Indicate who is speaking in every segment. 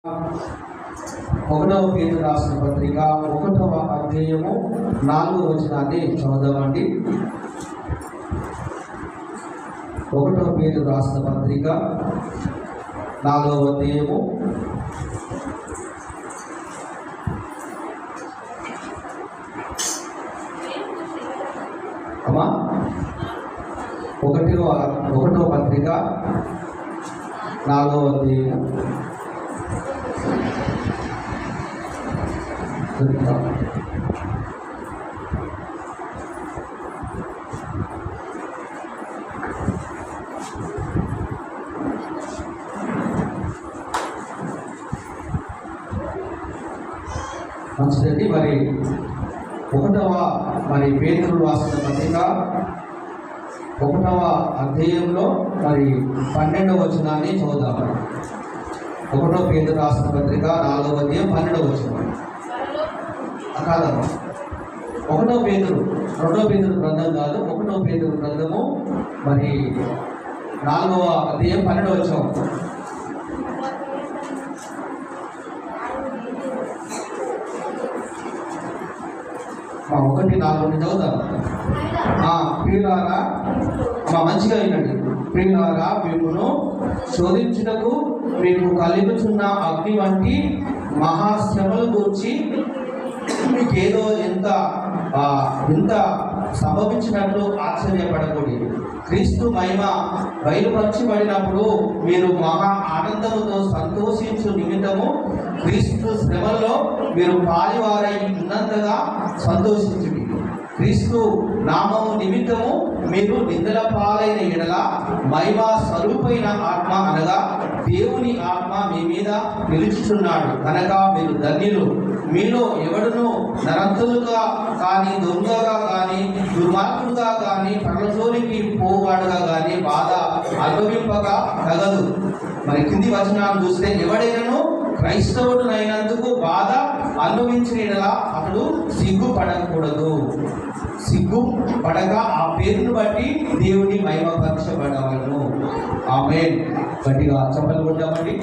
Speaker 1: ఒకటవ పేతురు రాసిన పత్రిక 1వ అధ్యాయము 4వ వచనాన్ని చదువుదామండి. 1వ పేతురు రాసిన పత్రిక 4వ అధ్యాయము ఒకటవ పత్రిక 4వ అధ్యాయము మంచిదండి. మరి 1వ పేతురు రాసిన పత్రిక 1వ అధ్యాయంలో 12వ వచనాన్ని చదువుదాము. 1వ పేతురు రాసిన పత్రిక 4వ అధ్యాయం 12వ వచనం. కాదమ్మా, 1వ పేతురు 2వ పేతురు గ్రంథం కాదు, 1వ పేతురు గ్రంథము 4వ అధ్యాయం 12వ వచనం. 1:4 చదువుతాను. ప్రియులారా, మంచిగా వినండి. ప్రియులారా, మిమ్మును శోధించుటకు మీకు కలుగుచున్న అగ్ని వంటి మహాశ్రమల గురించి మీకేదో ఎంత సంభవించినట్లు ఆశ్చర్యపడకూడదు. క్రీస్తు మహిమ బయలుపరచబడినప్పుడు మీరు మహా ఆనందముతో సంతోషించు నిమిత్తము క్రీస్తు శ్రమల్లో మీరు పాలివారై ఉన్నంతగా సంతోషించుడి. క్రీస్తు నామము నిమిత్తము మీరు నిందల పాలైన ఎడల మహిమ స్వరూపైన ఆత్మ అనగా దేవుని ఆత్మ మీ మీద నిలుచుచున్నాడు కనుక మీరు ధన్యులు. మీలో ఎవడును నరతులుగా కానీ, దొంగగా కానీ, దుర్మార్గుడుగా కానీ, పరలోనికి పోవాడుగా కానీ బాధ అనుభవింపగా తగదు. కింది వచనాలు చూస్తే, ఎవడైనాను క్రైస్తవుడునైనందుకు బాధ అనుభవించిన అతడు సిగ్గుపడకూడదు. సిగ్గుపడగా ఆ పేరును బట్టి దేవుని మహిమపరచబడవలను. ఆమేన్. గట్టిగా చప్పలు కొట్టామండి.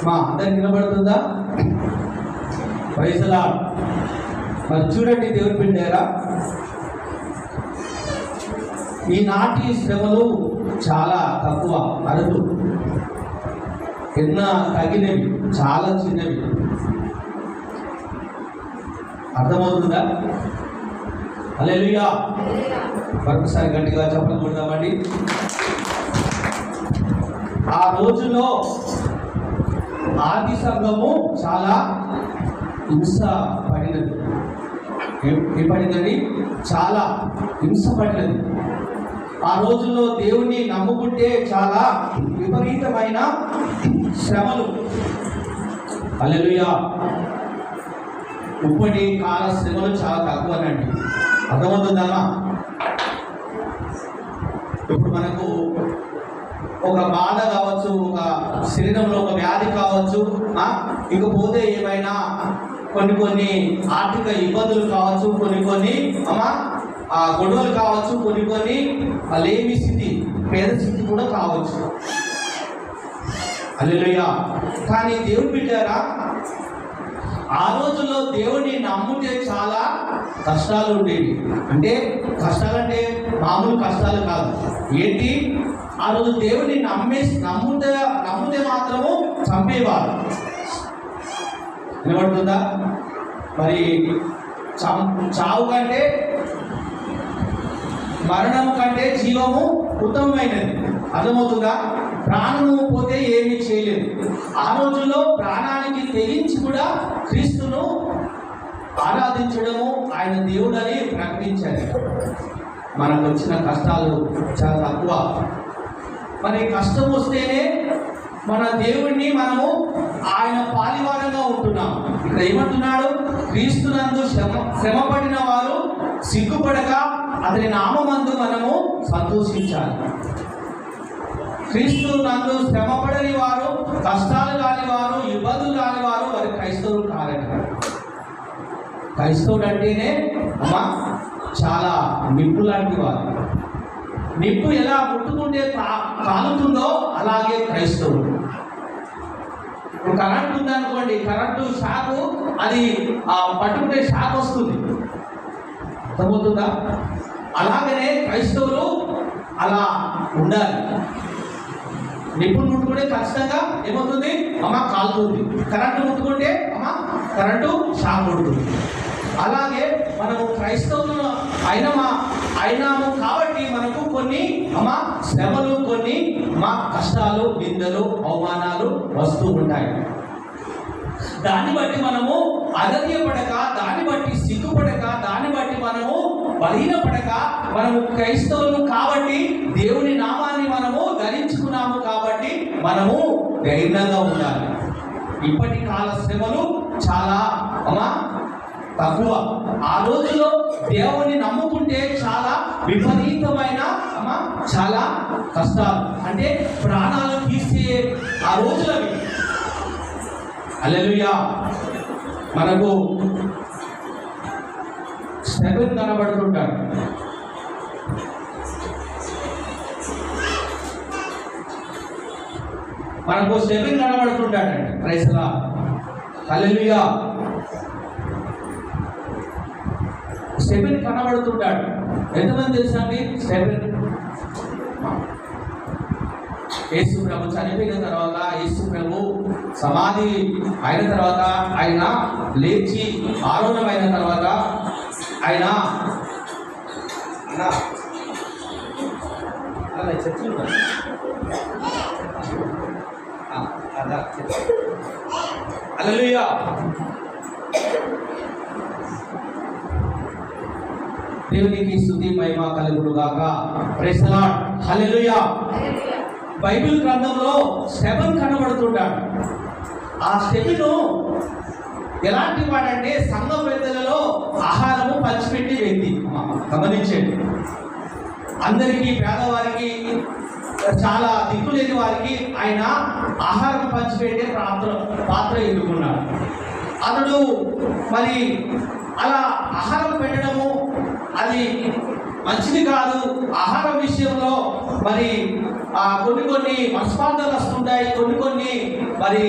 Speaker 1: అందరికి వినబడుతుందా? Praise the lord. చూడండి దేవుని బిడ్డలారా, ఈనాటి శ్రమలు చాలా తక్కువ, అరుదు. ఎన్న తగినవి, చాలా చిన్నవి. అర్థమవుతుందా? హల్లెలూయా. మరొకసారి గట్టిగా చప్పలు కొడదామండి. ఆ రోజుల్లో ఆది సంఘము చాలా హింస పడినది. ఏం పడిందండి? చాలా హింస పడినది. ఆ రోజుల్లో దేవుణ్ణి నమ్ముకుంటే చాలా విపరీతమైన శ్రమలు. హల్లెలూయా. ఇప్పటి కాల శ్రమలు చాలా తక్కువనండి. అర్థమవుతుందమ్మా? ఇప్పుడు మనకు ఒక బాధ కావచ్చు, ఒక శరీరంలో ఒక వ్యాధి కావచ్చు, ఇకపోతే ఏమైనా కొన్ని ఆర్థిక ఇబ్బందులు కావచ్చు, కొన్ని గొడవలు కావచ్చు, కొన్ని లేమి స్థితి, పేద స్థితి కూడా కావచ్చు. హల్లెలూయా. కానీ దేవుని బిడ్డలారా, ఆ రోజుల్లో దేవుడిని నమ్ముతే చాలా కష్టాలు ఉండేవి. అంటే కష్టాలంటే మామూలు కష్టాలు కాదు. ఏంటి? ఆ రోజు దేవుడిని నమ్మితే మాత్రము చంపేవారు. వినబడుతుందా? చావు కంటే, మరణము కంటే జీవము ఉత్తమమైనది. అర్థమవుతుందా? ప్రాణము పోతే ఏమీ చేయలేదు. ఆ రోజుల్లో ప్రాణానికి తెగించి కూడా క్రీస్తును ఆరాధించడము, ఆయన దేవుడని ప్రకటించారు. మనకు వచ్చిన కష్టాలు చాలా తక్కువ. కష్టం వస్తేనే మన దేవుడిని మనము ఆయన పాలివారంగా ఉంటున్నాం. ఇక్కడ ఏమంటున్నాడు? క్రీస్తునందు శ్రమపడిన వారు సిగ్గుపడక అతని నామమందు మనము సంతోషించాలి. క్రీస్తు నందు శ్రమపడని వారు, కష్టాలు కాని వారు, ఇబ్బందులు కాని వారు వారి క్రైస్తవులు కారట. క్రైస్తవుడు అంటేనే చాలా నిప్పు లాంటి వారు. నిప్పు ఎలా ముట్టుకుంటే కాలుతుందో అలాగే క్రైస్తవుడు. ఇప్పుడు కరెంట్ ఉందనుకోండి, కరెంటు షాకు అది పట్టుకుంటే షాక్ వస్తుంది, అర్థమవుతుందా? అలాగనే క్రైస్తవులు అలా ఉండాలి. నిప్పులు ముట్టుకుంటే ఖచ్చితంగా ఏమవుతుంది? కాలుతుంది. కరెంటు ముట్టుకుంటే కరెంటు షాక్ కొడుతుంది. అలాగే మనము క్రైస్తవులు అయినాము కాబట్టి మనకు కొన్ని శ్రమలు, కొన్ని కష్టాలు, నిందలు, అవమానాలు వస్తూ ఉంటాయి. దాన్ని బట్టి మనము అధైర్యపడక, దాన్ని బట్టి సిగ్గుపడక, దాన్ని బట్టి మనము బలహీనపడక, మనము క్రైస్తవులు కాబట్టి దేవుని నామాన్ని మనము ధరించుకున్నాము కాబట్టి మనము ధైర్యంగా ఉండాలి. ఇప్పటి కాల శ్రమలు చాలా తక్కువ. ఆ రోజులో దేవుని నమ్ముకుంటే చాలా విపరీతమైన చాలా కష్టాలు, అంటే ప్రాణాలు తీసే ఆ రోజులవి. హల్లెలూయా. మనకు స్టెఫెన్ కనబడుతుంటాడు. మనకు స్టెఫెన్ కనబడుతుంటాడండి. Praise the lord. Hallelujah. Stephen కనబడుతుంటాడు. ఎంతమంది తెలుసా అండి స్టెఫెన్? యేసు ప్రభు చనిపోయిన తర్వాత, యేసు ప్రభు సమాధి అయిన తర్వాత, ఆయన లేచి ఆరోహణమైన తర్వాత ఆయన హల్లెలూయా. దేవునికి స్తుతి మహిమ కలుగును గాక. Praise the lord. హల్లెలూయా. బైబిల్ గ్రంథంలో స్టెఫెన్ కనబడుతుంటాడు. ఆ స్టెఫెను ఎలాంటి వాడంటే సంఘ పెద్దలలో ఆహారము పంచిపెట్టి వ్యక్తి. గమనించండి, అందరికీ, పేదవారికి, చాలా దిక్కులేని వారికి ఆయన ఆహారం పంచిపెట్టే పాత్ర ఎన్నుకున్నాడు. అతడు మరి అలా ఆహారం పెట్టడము అది మంచిది కాదు. ఆహారం విషయంలో మరి కొన్ని మనస్పార్థాలు వస్తుంటాయి, కొన్ని మరి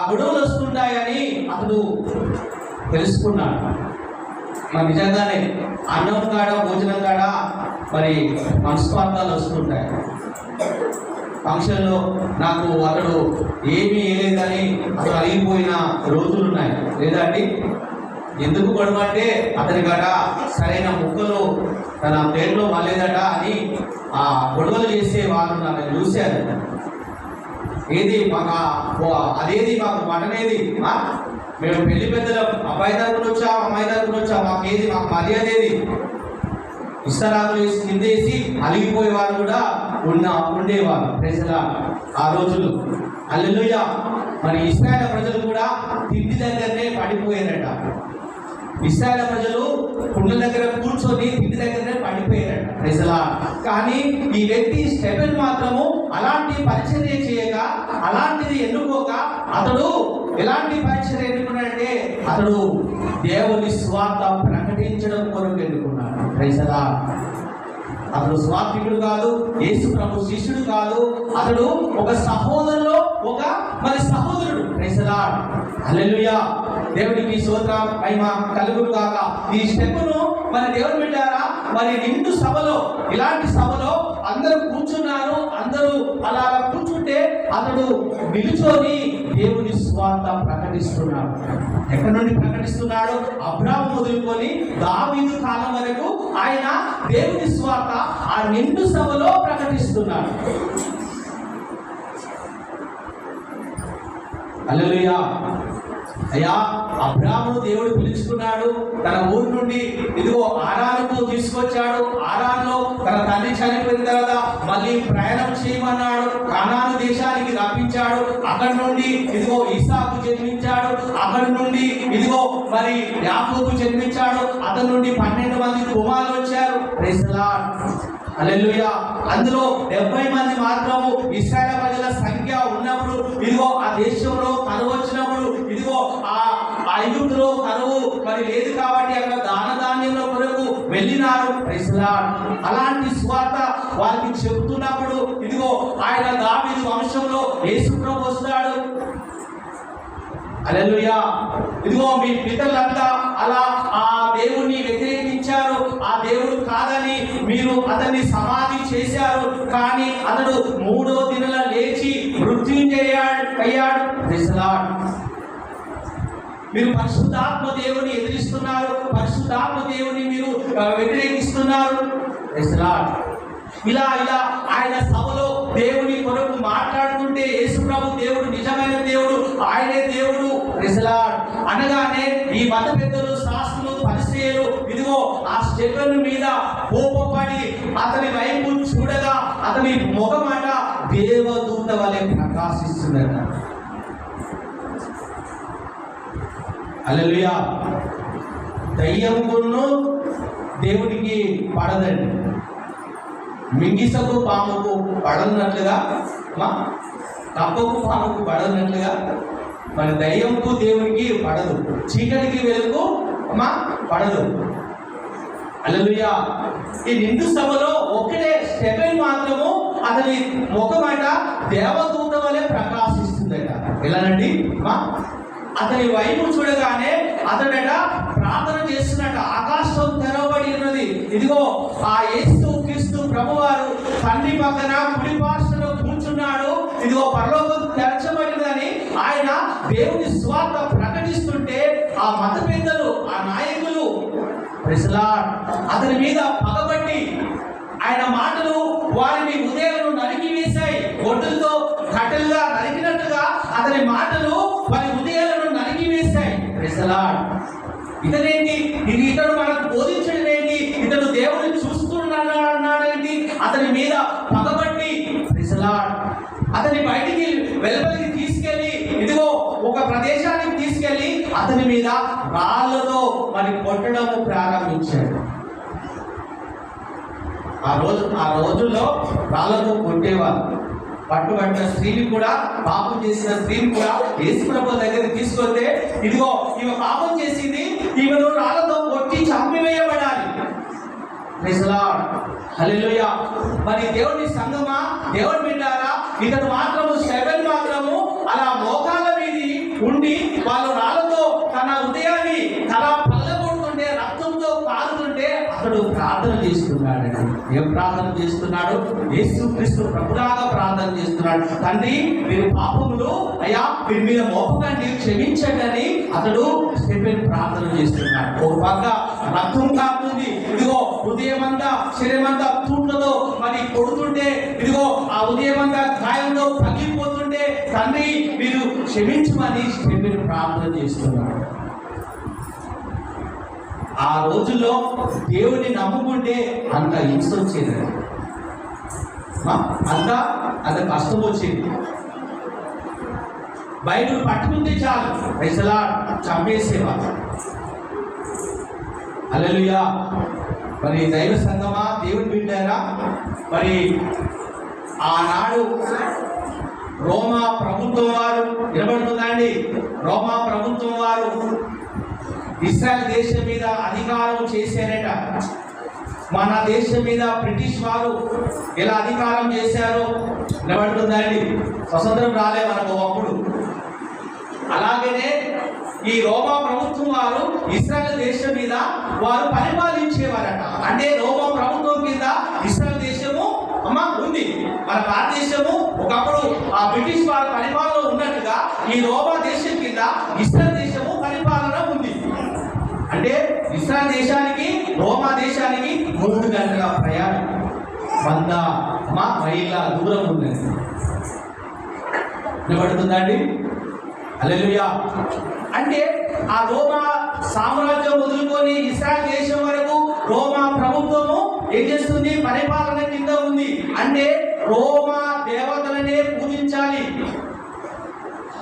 Speaker 1: గొడవలు వస్తుంటాయని అతడు తెలుసుకున్నాడు. మరి నిజంగానే అన్నం కాడ, భోజనం కాడ మరి మనస్పార్థాలు వస్తుంటాయి. ఫంక్షన్లో నాకు అతడు ఏమీ వేయలేదని అతడు అలిగిపోయిన రోజులు ఉన్నాయి, లేదా అండి? ఎందుకు గొడవ అంటే అతని కాడ సరైన ముక్కలు తన ప్లేట్లో మళ్ళేదట అని గొడవలు చేసే వాళ్ళు నన్ను చూశారు. ఏది మాకు అదేది మాకు మటనేది, మేము పెళ్లి పెద్దలు అబ్బాయి తరపున వచ్చాం, అమ్మాయి తరపున వచ్చాం, మాకు మర్యాద ఏది? ఇస్తరాకులు వేసి కిందేసి అలిగిపోయే వారు కూడా ఉండేవారు ప్రజల ఆ రోజులు. హల్లెలూయా. మరి ఇశ్రాయేలు ప్రజలు కూడా తిండి దగ్గరనే పడిపోయారట. ఇశ్రాయేలు ప్రజలు కుండల దగ్గర కూర్చొని తిండి దగ్గరనే పడిపోయారట ప్రజల. కానీ ఈ వ్యక్తి స్టెఫెన్ మాత్రము అలాంటి పరిచర్య చేయక, అలాంటిది ఎన్నుకోక, అతడు ఎలాంటి పరిచర్య ఎన్నుకున్నాడంటే అతడు దేవుని స్వార్థ ప్రకటించడం కొరకు ఎన్నుకున్నాడు ప్రజల. అతడు స్వార్థికుడు కాదు, యేసు ప్రభు శిష్యుడు కాదు, అతడు ఒక సహోదరులో మరి సహోదరుడు. Praise the lord. హల్లెలూయా. దేవునికి స్తోత్రం మహిమ కలుగును గాక. ఈ స్టెప్పును మరి దేవుని బిడ్డారా, మరి నిండు సభలో, ఇలాంటి సభలో అందరూ కూర్చున్నారు. అందరూ అలా కూర్చుంటే అతడు నిలుచొని దేవుని స్వార్థ ప్రకటిస్తున్నాడు. ఎక్కడి నుండి ప్రకటిస్తున్నాడు? అబ్రాహాము మొదలుకొని దావీదు కాలం వరకు ఆయన దేవుని స్వార్థ ఆ నిండు సభలో ప్రకటిస్తున్నాడు. హల్లెలూయా. అయ్యా, అబ్రాహామును దేవుడు పిలుచుకున్నాడు. తన ఊరి నుండి ఇదిగో ఆరానుకు తీసుకొచ్చాడు. ఆరాన్లో తన తండ్రి చనిపోయిన తర్వాత మళ్ళీ ప్రయాణం చేయమన్నాడు. కానాను దేశానికి రప్పించాడు. అక్కడి నుండి ఇదిగో ఇస్సాకు జన్మించాడు. అక్కడి నుండి ఇదిగో మరి యాకోబు జన్మించాడు. అతని నుండి 12 మంది కుమారులు వచ్చారు. Praise the lord. హల్లెలూయా. అందులో 70 మంది మాత్రము ఇశ్రాయేలు ప్రజల సంఖ్య ఉన్నప్పుడు, ఇదిగో ఆ దేశంలో కరువు వచ్చినప్పుడు, ఇదిగో ఆ ఐగుప్తులో కరువు మరి లేదు కాబట్టి అక్కడ దాన ధాన్యంలో కొరకు వెళ్ళినారు. Praise the Lord. అలాంటి స్వార్థ వారికి చెబుతున్నప్పుడు ఇదిగో ఆయన దావీదు వంశంలో యేసు ప్రభు వస్తాడు. హల్లెలూయా. ఇదిగో మీ పితరులంతా అలా ఆ దేవుణ్ణి వ్యతిరేకించారు, ఆ దేవుడు కాదని మీరు అతన్ని సమాధి చేశారు. కానీ అతడు 3వ దినాన లేచి మృత్యుంజయుడయ్యాడు. Praise the lord. మీరు పరిశుద్ధాత్మ దేవుని ఎదిరిస్తున్నారు, పరిశుద్ధాత్మ దేవుని మీరు వ్యతిరేకిస్తున్నారు. Praise the Lord. ఇలా ఆయన సభలో దేవుని కొరకు మాట్లాడుతుంటే యేసుప్రభు దేవుడు నిజమైన దేవుడు, ఆయనే దేవుడు. ప్రైజ్ ది లార్డ్ అనగానే ఈ మత పెద్దలు, శాస్త్రులు, పరిసయ్యులు ఇదిగో ఆ స్టెఫెను మీద కోపపడి అతని వైపు చూడగా అతని ముఖమాట దేవదూత వలె ప్రకాశిస్తుందట. హల్లెలూయా. దయ్యమును దేవునికి పడదండి. మింగిసకు పాముకు పడనట్లుగా, కప్పకు పాముకు పడనట్లుగా మన దయ్యంకు దేవునికి పడదు, చీకటికి వెలుగు పడదు. హల్లెలూయా. ఈ నిండు సభలో ఒక్కటే స్టెఫెన్ మాత్రము అతని ముఖమట దేవదూత వలె ప్రకాశిస్తుందట. ఎలానండి? అతని వైపు చూడగానే అతడట ప్రార్థన చేస్తున్నట్ట. ఆకాశం తెరవబడి ఉన్నది. ఇదిగో ఆ యేసు క్రీస్తు ప్రభువారు తండ్రి పక్కన కుడి పార్శ్వలో కూర్చున్నాడు. ఇదిగో పరలోకం తెరచబడినదని ఆయన దేవుని సువార్త ప్రకటిస్తుంటే ఆ మత పెద్దలు, ఆ నాయకులు ప్రైజ్ ది లార్డ్ అతని మీద పగబట్టి ఆయన మాటలు వారిని హృదయాలను నరికి వేశాయి. ఒడ్డులతో కట్టెలుగా నరికినట్టుగా అతని మాటలు వారి హృదయాలను నరికి వేశాయి. Praise the Lord. ఇతనేంటి, ఇతడు మనకు బోధించడం ఏంటి, ఇతడు దేవుడిని చూస్తున్నాడేంటి, అతని మీద పగబట్టి ప్రైజ్ ది లార్డ్ అతని బయటికి వెలుపలికి తీసుకెళ్లి ఇదిగో ఒక ప్రదేశానికి తీసుకెళ్లి అతని మీద రాళ్లతో మరి కొట్టడము ప్రారంభించాడు. ఆ రోజుల్లో రాళ్లతో కొట్టేవారు. పట్టుబడిన స్త్రీని కూడా, పాపం చేసిన స్త్రీని కూడా యేసుప్రభు దగ్గర తీసుకొస్తే ఇదిగో ఈమె పాపం చేసింది, ఈమెను రాళ్లతో కొట్టి చంపివేయబడాలి. Praise the lord. హల్లెలూయా. మరి దేవుని సంగమా, దేవుని బిడ్డారా, ఇతడు మాత్రము స్టెఫెను మాత్రము అలా మోకాళ్ళ మీది ఉండి వాళ్ళు రాళ్లతో తన హృదయాన్ని తల పల్లగొడుతుంటే, రక్తంతో కాలుతుంటే అతడు ప్రార్థన చేస్తున్నాడండి. ఏం ప్రార్థన చేస్తున్నాడు? యేసుక్రీస్తు ప్రభులాగా ప్రార్థన చేస్తున్నాడు. తండ్రి, మీరు పాపములు అయ్యా వీరి మీద మోపకండి, క్షమించండి అని అతడు స్టెఫెను ప్రార్థన చేస్తున్నాడు. ఒక పక్క రక్తం కాపుతుంది, ఇదిగో హృదయమంతా శరీరమంతా తూట్లతో మరి కొడుతుంటే, ఇదిగో ఆ హృదయమంతా గాయంలో పగిలిపోతుంటే తండ్రి మీరు క్షమించమని స్టెఫెను ప్రార్థన చేస్తున్నాడు. ఆ రోజుల్లో దేవుడిని నమ్ముకుంటే అంత హింస వచ్చేది, అంత కష్టం వచ్చేది. బైబిల్ పట్టుకుంటే చాలు ప్రైజ్ ది లార్డ్ చంపేసేవారు. హల్లెలూయా. మరి దైవ సంగమా, దేవుని బిడ్డారా, మరి ఆనాడు రోమా ప్రభుత్వం వారు నిలబడుతుందండి. రోమా ప్రభుత్వం వారు ఇశ్రాయేల్ దేశం మీద అధికారం చేశారట. మన దేశం మీద బ్రిటిష్ వారు ఎలా అధికారం చేశారో నిలబడుతుందండి. స్వతంత్రం రాలే మనకు అప్పుడు. అలాగనే ఈ రోమా ప్రభుత్వం వారు ఇశ్రాయేల్ దేశం మీద వారు పరిపాలించేవారట. అంటే రోమా ప్రభుత్వం కింద ఇశ్రాయేల్ దేశము ఉంది. మన భారతదేశము ఒకప్పుడు ఆ బ్రిటిష్ వారి పరిపాలన ఉన్నట్టుగా ఈ రోమా దేశం కింద ఇశ్రాయేల్ దేశము పరిపాలన ఉంది. అంటే ఇశ్రాయేల్ దేశానికి రోమా దేశానికి 3 గంటల ప్రయాణం, 100 మైళ్ళ దూరం ఉన్నది. నిలబడుతుందండి. హల్లెలూయా. అంటే ఆ రోమా సామ్రాజ్యం వదులుకొని ఇశ్రాయేల్ దేశం వరకు రోమా ప్రభుత్వము ఏం చేస్తుంది? పరిపాలన కింద ఉంది. అంటే రోమా దేవతలనే పూజించాలి.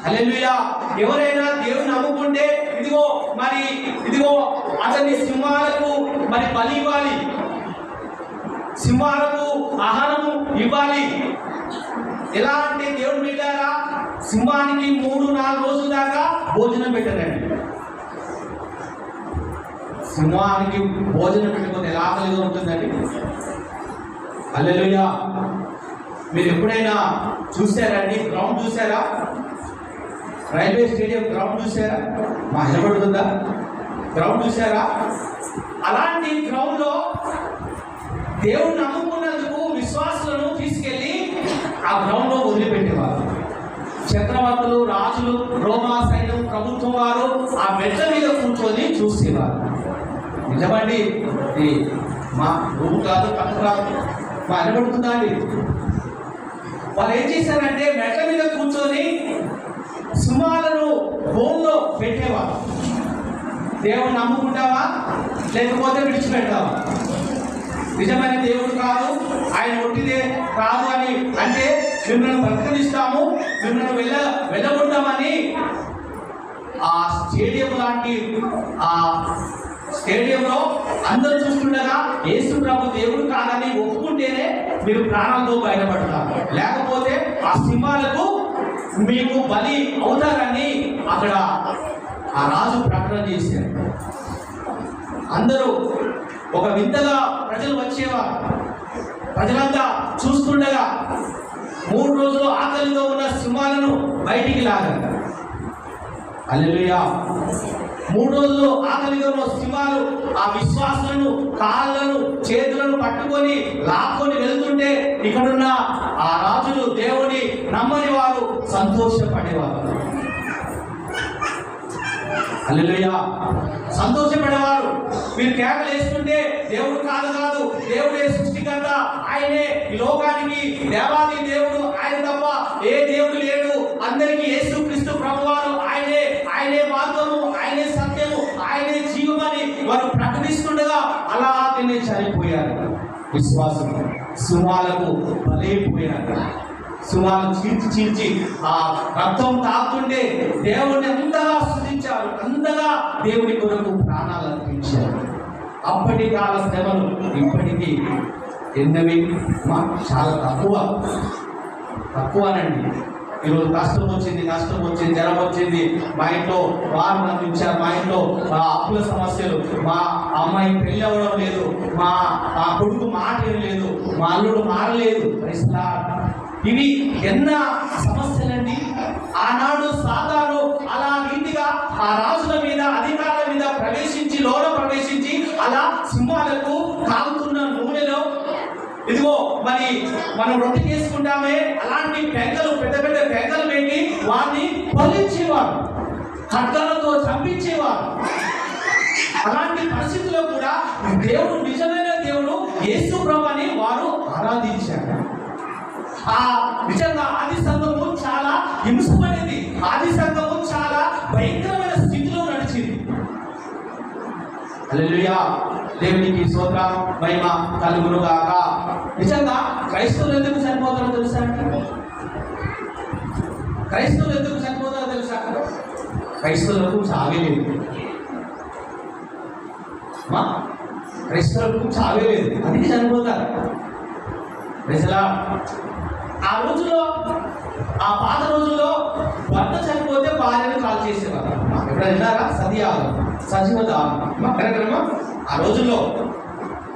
Speaker 1: హల్లెలూయా. ఎవరైనా దేవుని నమ్ముకుంటే ఇదిగో అతని సింహాలకు మరి బలి ఇవ్వాలి, సింహాలకు ఆహారము ఇవ్వాలి. ఎలా అంటే దేవుని బిడ్డారా, సింహానికి 3-4 రోజుల దాకా భోజనం పెట్టరండి. సింహానికి భోజనం పెట్టకపోతే ఎలా ఆకలిగా ఉంటుందండి? హల్లెలూయా. మీరు ఎప్పుడైనా చూసారండి? గ్రౌండ్ చూసారా? రైల్వే స్టేడియం గ్రౌండ్ చూసారా? మా నిలబడుతుందా? గ్రౌండ్ చూసారా? అలాంటి గ్రౌండ్లో దేవుడు నమ్ముకున్నందుకు విశ్వాసులను తీసుకెళ్ళి ఆ గ్రౌండ్లో వదిలిపెట్టేవారు. చక్రవర్తులు, రాజులు, రోమా సైన్యం, ప్రభుత్వం వారు ఆ మెట్ల మీద కూర్చొని చూసేవారు. నిజమండి, మా రూపు కాదు, కథ కాదు, మా నిలబడుతుందా అండి? వాళ్ళు ఏం చేశారంటే మెట్ల మీద కూర్చొని సింహాలను హోంలో పెట్టేవారు. దేవుడు నమ్ముకుంటావా లేకపోతే విడిచిపెట్టావా? నిజమైన దేవుడు కాదు, ఆయన ఒట్టిదే కాదు అని అంటే మిమ్మల్ని బ్రతకనిస్తాము, మిమ్మల్ని వెళ్ళగొట్టామని ఆ స్టేడియం లాంటి ఆ స్టేడియంలో అందరూ చూస్తుండగా యేసు ప్రభు దేవుడు కాదని ఒప్పుకుంటేనే మీరు ప్రాణాలతో బయటపడతారు, లేకపోతే ఆ సింహాలకు మీకు బలి అవుతారని అక్కడ ఆ రాజు ప్రకటన చేశారు. అందరూ ఒక వింతగా ప్రజలు వచ్చేవారు. ప్రజలంతా చూస్తుండగా 3 రోజులు ఆకలితో ఉన్న సింహాలను బయటికి లాగారు. హల్లెలూయా. 3 రోజులు ఆకలిగా ఉన్న సింహాలు ఆ విశ్వాసులను కాళ్ళను చేతులను పట్టుకొని లాక్కొని వెళ్తుంటే ఇక్కడున్న ఆ రాజులు దేవుని నమ్మని వారు సంతోషపడేవారు. హల్లెలూయా. సంతోషపడేవారు. మీరు కేకలు వేస్తుంటే దేవుడు కాదు, దేవుడే సృష్టికర్త, ఆయనే ఈ లోకానికి దేవాది దేవుడు, ఆయన తప్ప ఏ దేవుడు లేడు, అందరికీ యేసుక్రీస్తు ప్రభువారు ఆయనే మార్గము, ఆయనే సత్యము, ఆయనే జీవమని వారు ప్రకటిస్తుండగా అలాగనే చనిపోయారు విశ్వాసులు. సింహాలకు బలైపోయారు. సింహాలను చీల్చి ఆ రక్తం తాకుతుంటే దేవుడిని అంతగా స్తుతించారు, అంతగా దేవుని కొరకు ప్రాణాలు అర్పించారు. అప్పటి కాల శ్రమలు ఇప్పటికీ ఎన్నవి చాలా తక్కువనండి. ఈరోజు కష్టం వచ్చింది, జ్వరం వచ్చింది, మా ఇంట్లో వారు అందించారు, మా ఇంట్లో అప్పుల సమస్యలు, మా అమ్మాయి పెళ్ళి అవ్వడం లేదు, మా కొడుకు మాట లేదు, మా అల్లుడు మారలేదు. ఇవి ఎన్న సమస్యలండి. ఆనాడు సాతాను అలా రీతిగా ఆ రాజుల మీద, అధికారుల మీద ప్రవేశించి అలా సింహాలకు కాగుతున్న నూనెలో ఇదిగో మరి మనం రొట్టె చేసుకుంటామే అలాంటి పెద్దలు, పెద్ద పెద్దలు పెట్టి వారిని బలించేవారు, ఖడ్గాలతో చంపించేవారు. అలాంటి పరిస్థితుల్లో కూడా దేవుడు నిజమైన దేవుడు యేసు ప్రభుని వారు ఆరాధించారు. ఆ నిజంగా ఆది సంఘము చాలా హింసపడింది. ఆది సంఘము చాలా భయంకరమైన స్థితిలో నడిచింది. హల్లెలూయా. దేవునికి స్తోత్రం, మహిమ కలుగును గాక. నిజంగా క్రైస్తవులు ఎందుకు చనిపోతారో తెలుసా? క్రైస్తవులకు చావే లేదు. క్రైస్తవులకు చావే లేదు, అందుకే చనిపోతారు. ఆ రోజుల్లో, ఆ పాత రోజుల్లో భర్త చనిపోతే భార్యను కాల్ చేసేవారు. ఎప్పుడైనా విన్నారా? సజీవ కార్యక్రమం ఆ రోజుల్లో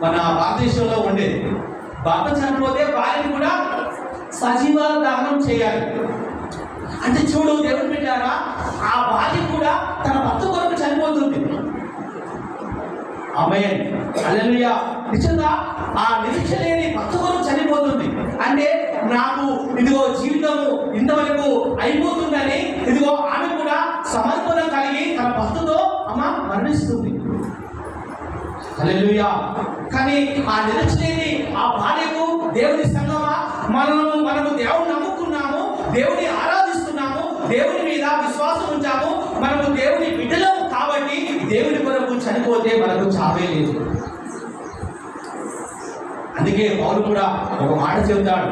Speaker 1: మన భారతదేశంలో ఉండేది. భర్త చనిపోతే భార్యను కూడా సజీవ దహనం చేయాలి. అంటే చూడు దేవుడు పెట్టారా, ఆ భార్య కూడా తన భర్త కొరకు చనిపోతుంది. ఆమేన్, హల్లెలూయా. నిజంగా ఆ నిరీక్ష లేని భర్త కొరకు చనిపోతుంది. అంటే నాకు ఇదిగో జీవితము ఇంతవరకు అయిపోతుందని ఇదిగో ఆమె కూడా సమర్పణ కలిగి తన భర్తతో మరణిస్తుంది. హల్లెలూయా. కానీ ఆ నిరీక్ష లేని ఆ భార్యకు దేవుని సంగమా, మనము దేవుని నమ్ముకున్నాము, దేవుని ఆరాధిస్తున్నాము, దేవుని మీద విశ్వాసం ఉంచాము, మనము దేవుని బిడ్డలము కాబట్టి దేవుని కొరకు చనిపోతే మనకు చావే లేదు. అందుకే పౌలు కూడా ఒక మాట చెబుతాడు,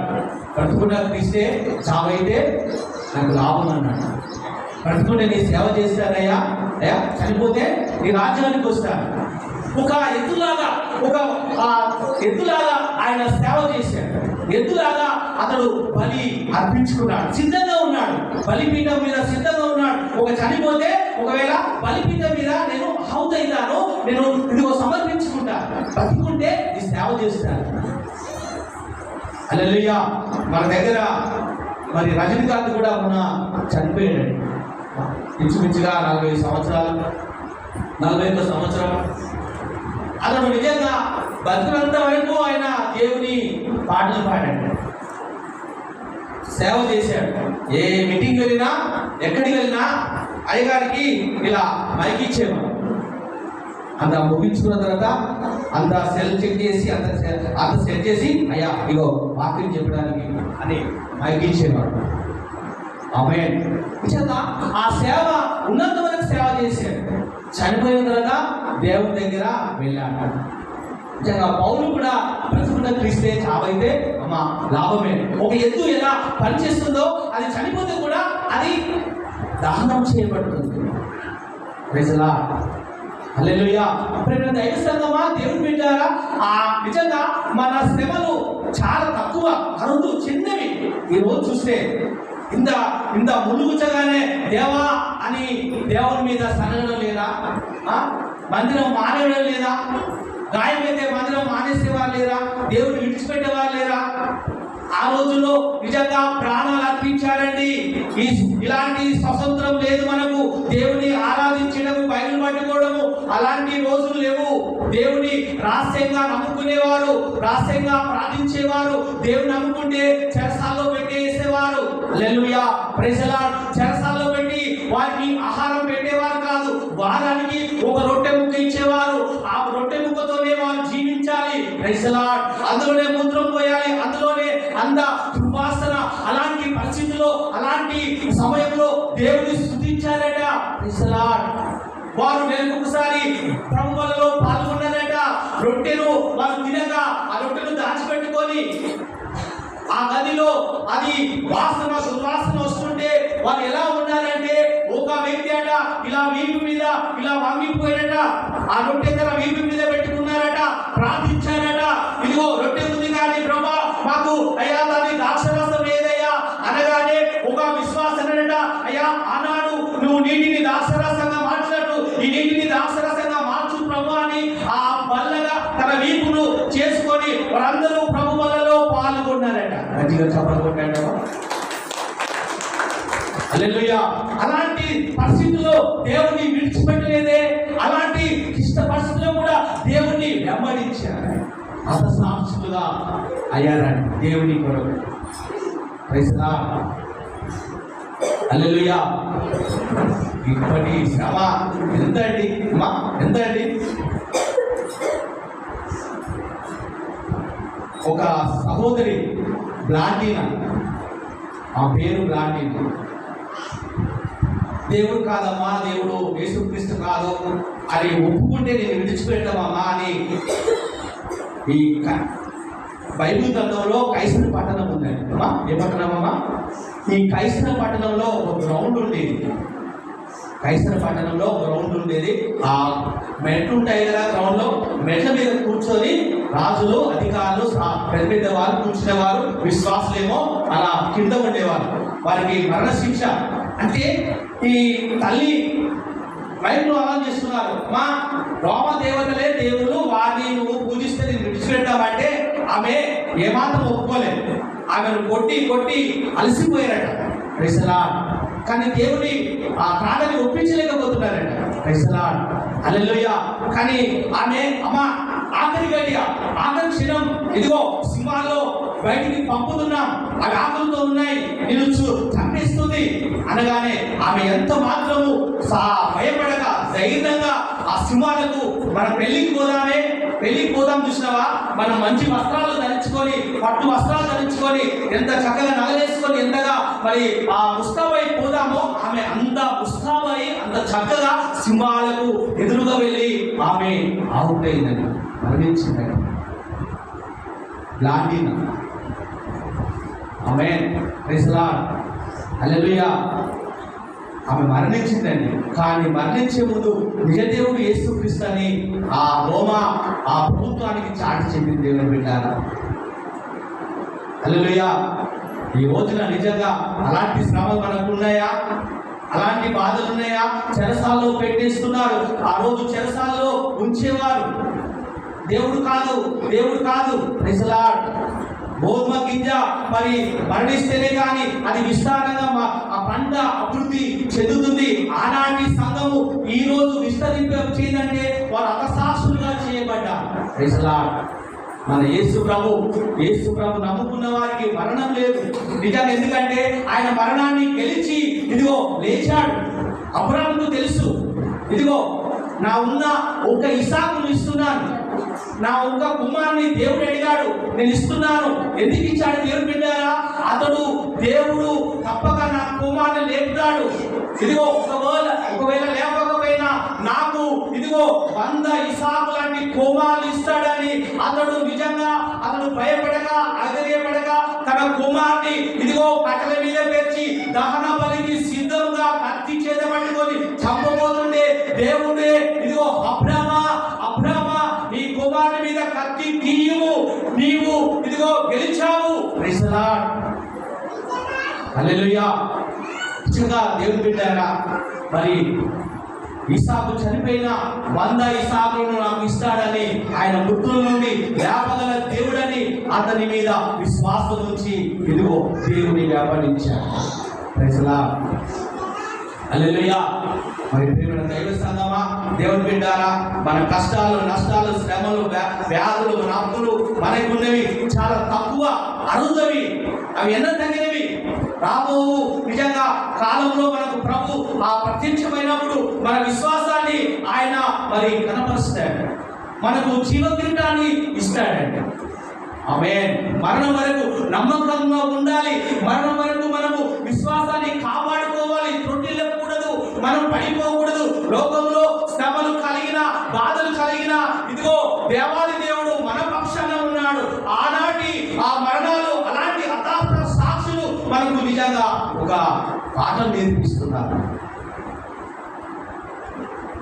Speaker 1: బ్రతుకున్న క్రీస్తే, చావైతే నాకు లాభం అన్నాడు. బ్రతుకుంటే నీ సేవ చేస్తానయ్యా, చనిపోతే నీ రాజ్యానికి వస్తాను. ఒక ఎద్దులాగా ఆయన సేవ చేశాడు. ఎద్దులాగా అతడు బలి అర్పించుకున్నాడు, సిద్ధంగా ఉన్నాడు, బలిపీఠం మీద సిద్ధంగా ఉన్నాడు. చనిపోతే ఒకవేళ బలిపీఠం మీద నేను అవుతాను, నేను ఇదిగో సమర్పించుకుంటాను, బతికుంటే నీ సేవ చేస్తాను. హల్లెలూయా. మన దగ్గర మరి రజనీకాంత్ కూడా మొన్న చనిపోయాడు. ఇంచుమించుగా 40 సంవత్సరాలు, 41 సంవత్సరం. అతను నిజంగా బతుకున్నంత వరకు ఆయన దేవుని పాటలు పాడాడు, సేవ చేశాడు. ఏ మీటింగ్ వెళ్ళినా, ఎక్కడికి వెళ్ళినా అయ్యగారికి ఇలా మైక్ ఇచ్చేవాడు. అంత ముగించుకున్న తర్వాత అంత సెల్ చెక్ చేసి అంత సెట్ చేసి, అయ్యా ఇగో వాక్యం చెప్పడానికి అని మైక్ ఇచ్చేవాడు. ఆమేన్. నిజంగా ఆ సేవ ఉన్నంత వరకు సేవ చేశాడు. చనిపోయిన తర్వాత దేవుని దగ్గర వెళ్ళాడు. నిజంగా పౌలు కూడా బ్రతుకున్న క్రీస్తే చావైతే అమ్మ లాభమే. ఒక ఎద్దు ఎలా పనిచేస్తుందో అది చనిపోతే కూడా అది దహనం చేయబడుతుంది. Praise lord. హల్లెలూయా. ప్రేమ దైవ సంగమా, దేవుని బిడ్డలారా, ఆ నిజంగా మన శ్రమలు చాలా తక్కువ, అరుదు, చిన్నవి. ఈరోజు చూస్తే ఇంత ములుగుచగానే దేవా అని దేవుని మీద సనగడం లేదా? మందిరం మానేయడం లేదా? గాయమైతే మందిరం మానేసేవారు లేరా? దేవుని విడిచిపెట్టేవారు లేరా? ఆ రోజుల్లో నిజంగా ప్రాణాలు అర్పించారండి. ఇలాంటి స్వతంత్రం లేదు మనకు. దేవుని ఆరాధించడం, బైబిల్ పట్టుకోవడము అలాంటి రోజులు లేవు. దేవుని రహస్యంగా నమ్ముకునేవారు, రహస్యంగా ప్రార్థించేవారు. దేవుని నమ్ముకుంటే చెరసాల్లో పెట్టేసేవారు. హల్లెలూయా, ప్రైజ్ ది లార్డ్. చెరసాల్లో పెట్టి వారికి ఆహారం పెట్టేవారు కాదు. వారానికి ఒక రొట్టె ముక్క ఇచ్చేవారు. ఆ రొట్టె ముక్కతోనే వారు జీవించాలి. Praise the lord. అందులోనే మూత్రం పోయాలి, అందులోనే అంత దుర్వాసన. అలాంటి పరిస్థితుల్లో, అలాంటి సమయంలో దేవుని స్తుతించారట. Praise the lord. వారు నెలకు ఒకసారి ప్రభువులలో పాల్గొన్నారట. రొట్టెను వారు తినగా ఆ రొట్టెను దాచిపెట్టుకొని ఆ గదిలో అది దుర్వాసన వస్తుంటే వారు ఎలా ఉన్నారంటే, ఒక వ్యక్తి అట ఇలా వీపు మీద ఇలా వంగిపోయాడట. ఆ రొట్టె తన వీపు మీద పెట్టుకున్నారట, ప్రార్థించారట. ఇదిగో రొట్టె ఉంది కానీ ప్రభా మాకు అయ్యా దాని ద్రాక్షరసం ఏదయ్యా అనగానే ఒక విశ్వాసనట, అయ్యా ఆనాడు నువ్వు నీటిని ద్రాక్షరసంగా మార్చినట్టు ఈ నీటిని ద్రాక్షరసంగా మార్చు ప్రభు అని ఆ బల్లగా తన వీపును చేసుకొని వారందరూ ప్రభు వల్లలో పాల్గొన్నారట. గట్టిగా చప్పట్లు కొట్టాడు. హల్లెలూయా. అలాంటి పరిస్థితుల్లో దేవుని విడిచిపెట్టలేదే. అలాంటి క్లిష్ట పరిస్థితుల్లో కూడా దేవుని వెంబడించారు. అససాక్షులుగా అయ్యారండి దేవుని కొరకు. Praise the lord. హల్లెలూయా. ఇప్పటి శ్రమ ఎంతండి అమ్మా, ఎంతండి? ఒక సహోదరి బ్లాంటీనా, ఆ పేరు బ్లాంటీనా. దేవుడు కాదమ్మా, దేవుడు యేసుక్రీస్తు కాదు అని ఒప్పుకుంటే నేను విడిచిపెట్టమమ్మా అని ఈ బైబిల్ గ్రంథంలో కైసర పట్టణం ఉందండి. అమ్మా ఏ పట్టణమమ్మా? ఈ కైసర పట్టణంలో ఒక గ్రౌండ్ ఉండేది. కైసర పట్టణంలో గ్రౌండ్ ఉండేది. ఆ మెట్లు ఉంటాయి కదా గ్రౌండ్ లో, మెట్ల మీద కూర్చొని రాజులు, అధికారులు, పెద్ద పెద్ద వారు కూర్చునేవారు. విశ్వాసులేమో అలా కింద ఉండేవారు. వారికి మరణశిక్ష. అంటే ఈ తల్లి బైబిల్లో అలా చేస్తున్నారు, మా రోమ దేవతలే దేవుడు, వారిని నువ్వు పూజిస్తే నేను విడిచిపెట్టావంటే ఆమె ఏమాత్రం ఒప్పుకోలేదు. ఆమెను కొట్టి కొట్టి అలసిపోయారట. Praise the lord. కానీ దేవుని ఆ కాదని ఒప్పించలేకపోతున్నారట. Praise the lord. హల్లెలూయా. కానీ ఆమె అమ్మ ఆఖరి గడియ, ఆఖరి క్షణం, ఇదిగో సింహాల్లో బయటికి పంపుతున్నాం, అవి ఆకలితో ఉన్నాయి, నేను చంపేస్తుంది అనగానే ఆమె ఎంత మాత్రము భయపడక ధైర్యంగా ఆ సింహాలకు మన పెళ్లికి పోదాం చూసినావా, మనం మంచి వస్త్రాలు ధరించుకొని, పట్టు వస్త్రాలు ధరించుకొని, ఎంత చక్కగా నగలేసుకొని ఎంతగా మరి ఆ ముస్తాబై పోదామో ఆమె అంత ముస్తాబై అంత చక్కగా సింహాలకు ఎదురుగా వెళ్ళి ఆమె ఆవుటైందని, మరణించిందని. Blandina. Amen. Praise the lord. Hallelujah. ఆమె మరణించిందండి. కానీ మరణించే ముందు నిజదేవుడు యేసుక్రీస్తు అని ఆ రోమా ఆ ప్రభుత్వానికి చాటి చెప్పింది దేవుని బిడ్డలారా. హల్లెలూయా. ఈ రోజున నిజంగా అలాంటి శ్రమలు మనకు ఉన్నాయా? అలాంటి బాధలు ఉన్నాయా? చెరసాల్లో పెట్టేస్తున్నారు. ఆ రోజు చెరసాల్లో ఉంచేవారు. దేవుడు కాదు. Praise the lord. గోధుమ గింజ మరి మరణిస్తేనే కానీ అది విస్తారంగా ఆ పంట అభివృద్ధి చెందుతుంది. Praise the lord. మన యేసు ప్రభు నమ్ముకున్న వారికి మరణం లేదు నిజంగా. ఎందుకంటే ఆయన మరణాన్ని గెలిచి ఇదిగో లేచాడు. అబ్రాహాముకు తెలుసు, ఇదిగో నా ఉన్న ఒక ఇసాకును ఇస్తున్నాను, నా ఒక్క కుమారుని దేవుడు అడిగాడు, నేను ఇస్తున్నాను. ఎందుకు ఇచ్చాడు దేవుడు బిడ్డారా? అతడు దేవుడు తప్పక నా కుమారుని లేపుతాడు. ఇదిగో ఒకవేళ లేకపోయినా నాకు ఇదిగో 100 ఇసాకు లాంటి కుమారులు ఇస్తాడని అతడు నిజంగా భయపడగా అధైర్యపడగా తన కుమారుని ఇదిగో కట్టెల మీద పెంచి దహన బలికి సిద్ధంగా కత్తి చేత పట్టుకొని చంపబోతుండే దేవుడే ఇదిగో అబ్రామా నీ కుమారుని మీద కత్తి తీయము, నీవు ఇదిగో గెలిచావు. Praise the lord. హల్లెలూయా. నిజంగా దేవుని బిడ్డారా, మరి ఇసాకు చనిపోయిన 100 ఇసాకులను నాకు ఇస్తాడని ఆయన మృతుల నుండి లేపగల దేవుడని అతని మీద విశ్వాసం నుంచి ఇదిగో దేవుని వ్యాపరించాడు. Praise the lord. హల్లెలూయా. మరి ప్రియమైన దైవ సంగమా, దేవుని బిడ్డారా, మన కష్టాలు, నష్టాలు, శ్రమలు, వ్యాధులు, నప్పులు మనకున్నవి చాలా తక్కువ, అరుదవి, అవి ఎన్నో తగినవి. రాబో నిజంగా కాలంలో మనకు ప్రభు ఆ ప్రత్యక్షమైనప్పుడు మన విశ్వాసాన్ని ఆయన మరి కనపరుస్తాడు, మనకు జీవకిరీటాన్ని ఇస్తాడండి. ఆమేన్. మరణం వరకు నమ్మకంగా ఉండాలి. మరణం వరకు మనము విశ్వాసాన్ని కాపాడుకోవాలి. త్రుటిల్లకూడదు, మనం పడిపోకూడదు. లోకంలో శ్రమలు కలిగిన, బాధలు కలిగిన ఇదిగో దేవాది దేవుడు మన పక్షాన ఉన్నాడు. ఆనాటి ఆ మరణాలు అలాంటి హతాత్మ సాక్షులు మనకు నిజంగా ఒక పాఠం నేర్పిస్తున్నారు.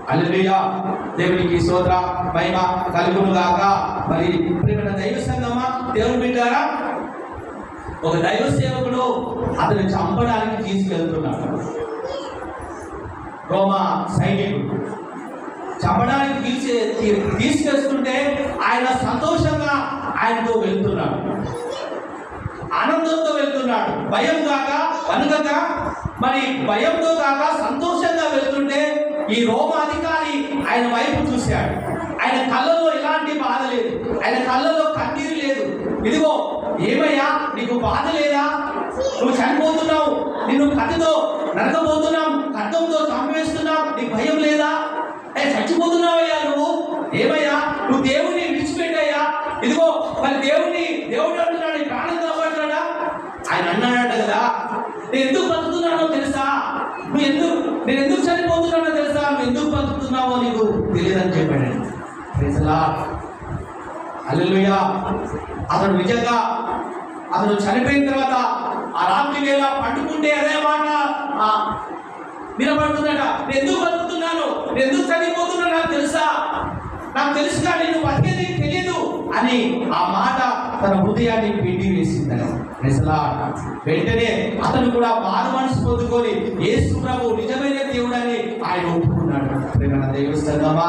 Speaker 1: హల్లెలూయా. దేవునికి స్తోత్ర మహిమ కలుగును గాక. మరి ప్రియమైన దైవ సంగమా, దేవుని బిడ్డారా, ఒక దైవ సేవకుడు అతను చంపడానికి తీసుకెళ్తున్నాడు. రోమా సైనికుడు చంపడానికి తీసుకెళ్తుంటే ఆయన సంతోషంగా ఆయనతో వెళ్తున్నాడు, ఆనందంతో వెళ్తున్నాడు. భయం కాక వణుకక, మరి భయంతో కాక సంతోషంగా వెళ్తుంటే ఈ రోమ అధికారి ఆయన వైపు చూశాడు. ఆయన కళ్ళలో ఎలాంటి బాధ లేదు, ఆయన కళ్ళలో కన్నీరు లేదు. ఇదిగో ఏమయ్యా నీకు బాధ లేదా? నువ్వు చనిపోతున్నావు, నిన్ను కత్తితో నరకబోతున్నాం, ఖడ్గంతో చంపేస్తున్నావు, నీకు భయం లేదా? చచ్చిపోతున్నావయ్యా నువ్వు, ఏమయ్యా నువ్వు దేవుని విడిచిపెట్టయ్యా. ఇదిగో మరి దేవుడు అంటున్నాడు, నీ ప్రాణం కాపాడుతున్నాడా? ఆయన అన్నాడట కదా, నేను ఎందుకు బతుకుతున్నానో తెలుసా, నేను ఎందుకు చనిపోతున్నానో తెలుసా, నువ్వు ఎందుకు బతుకుతున్నావో నీకు తెలియదని చెప్పాడు. Praise the lord. హల్లెలూయా. అతను నిజంగా అతను చనిపోయిన తర్వాత ఆ రాత్రి వేళ పండుకుంటే అదే మాట వినబడుతుందట, నేను ఎందుకు బతుకుతున్నాను, నేను ఎందుకు చనిపోతున్నాను నాకు తెలుసా, నాకు తెలుసు కానీ నువ్వు బతికేది తెలియదు అని ఆ మాట తన హృదయాన్ని పిండి వేసిందని. వెంటనే అతను కూడా మారు మనసు పొందుకొని యేసు ప్రభు నిజమైన దేవుడని ఆయన ఒప్పుకున్నాడు. ప్రేమ దైవ సంగమా,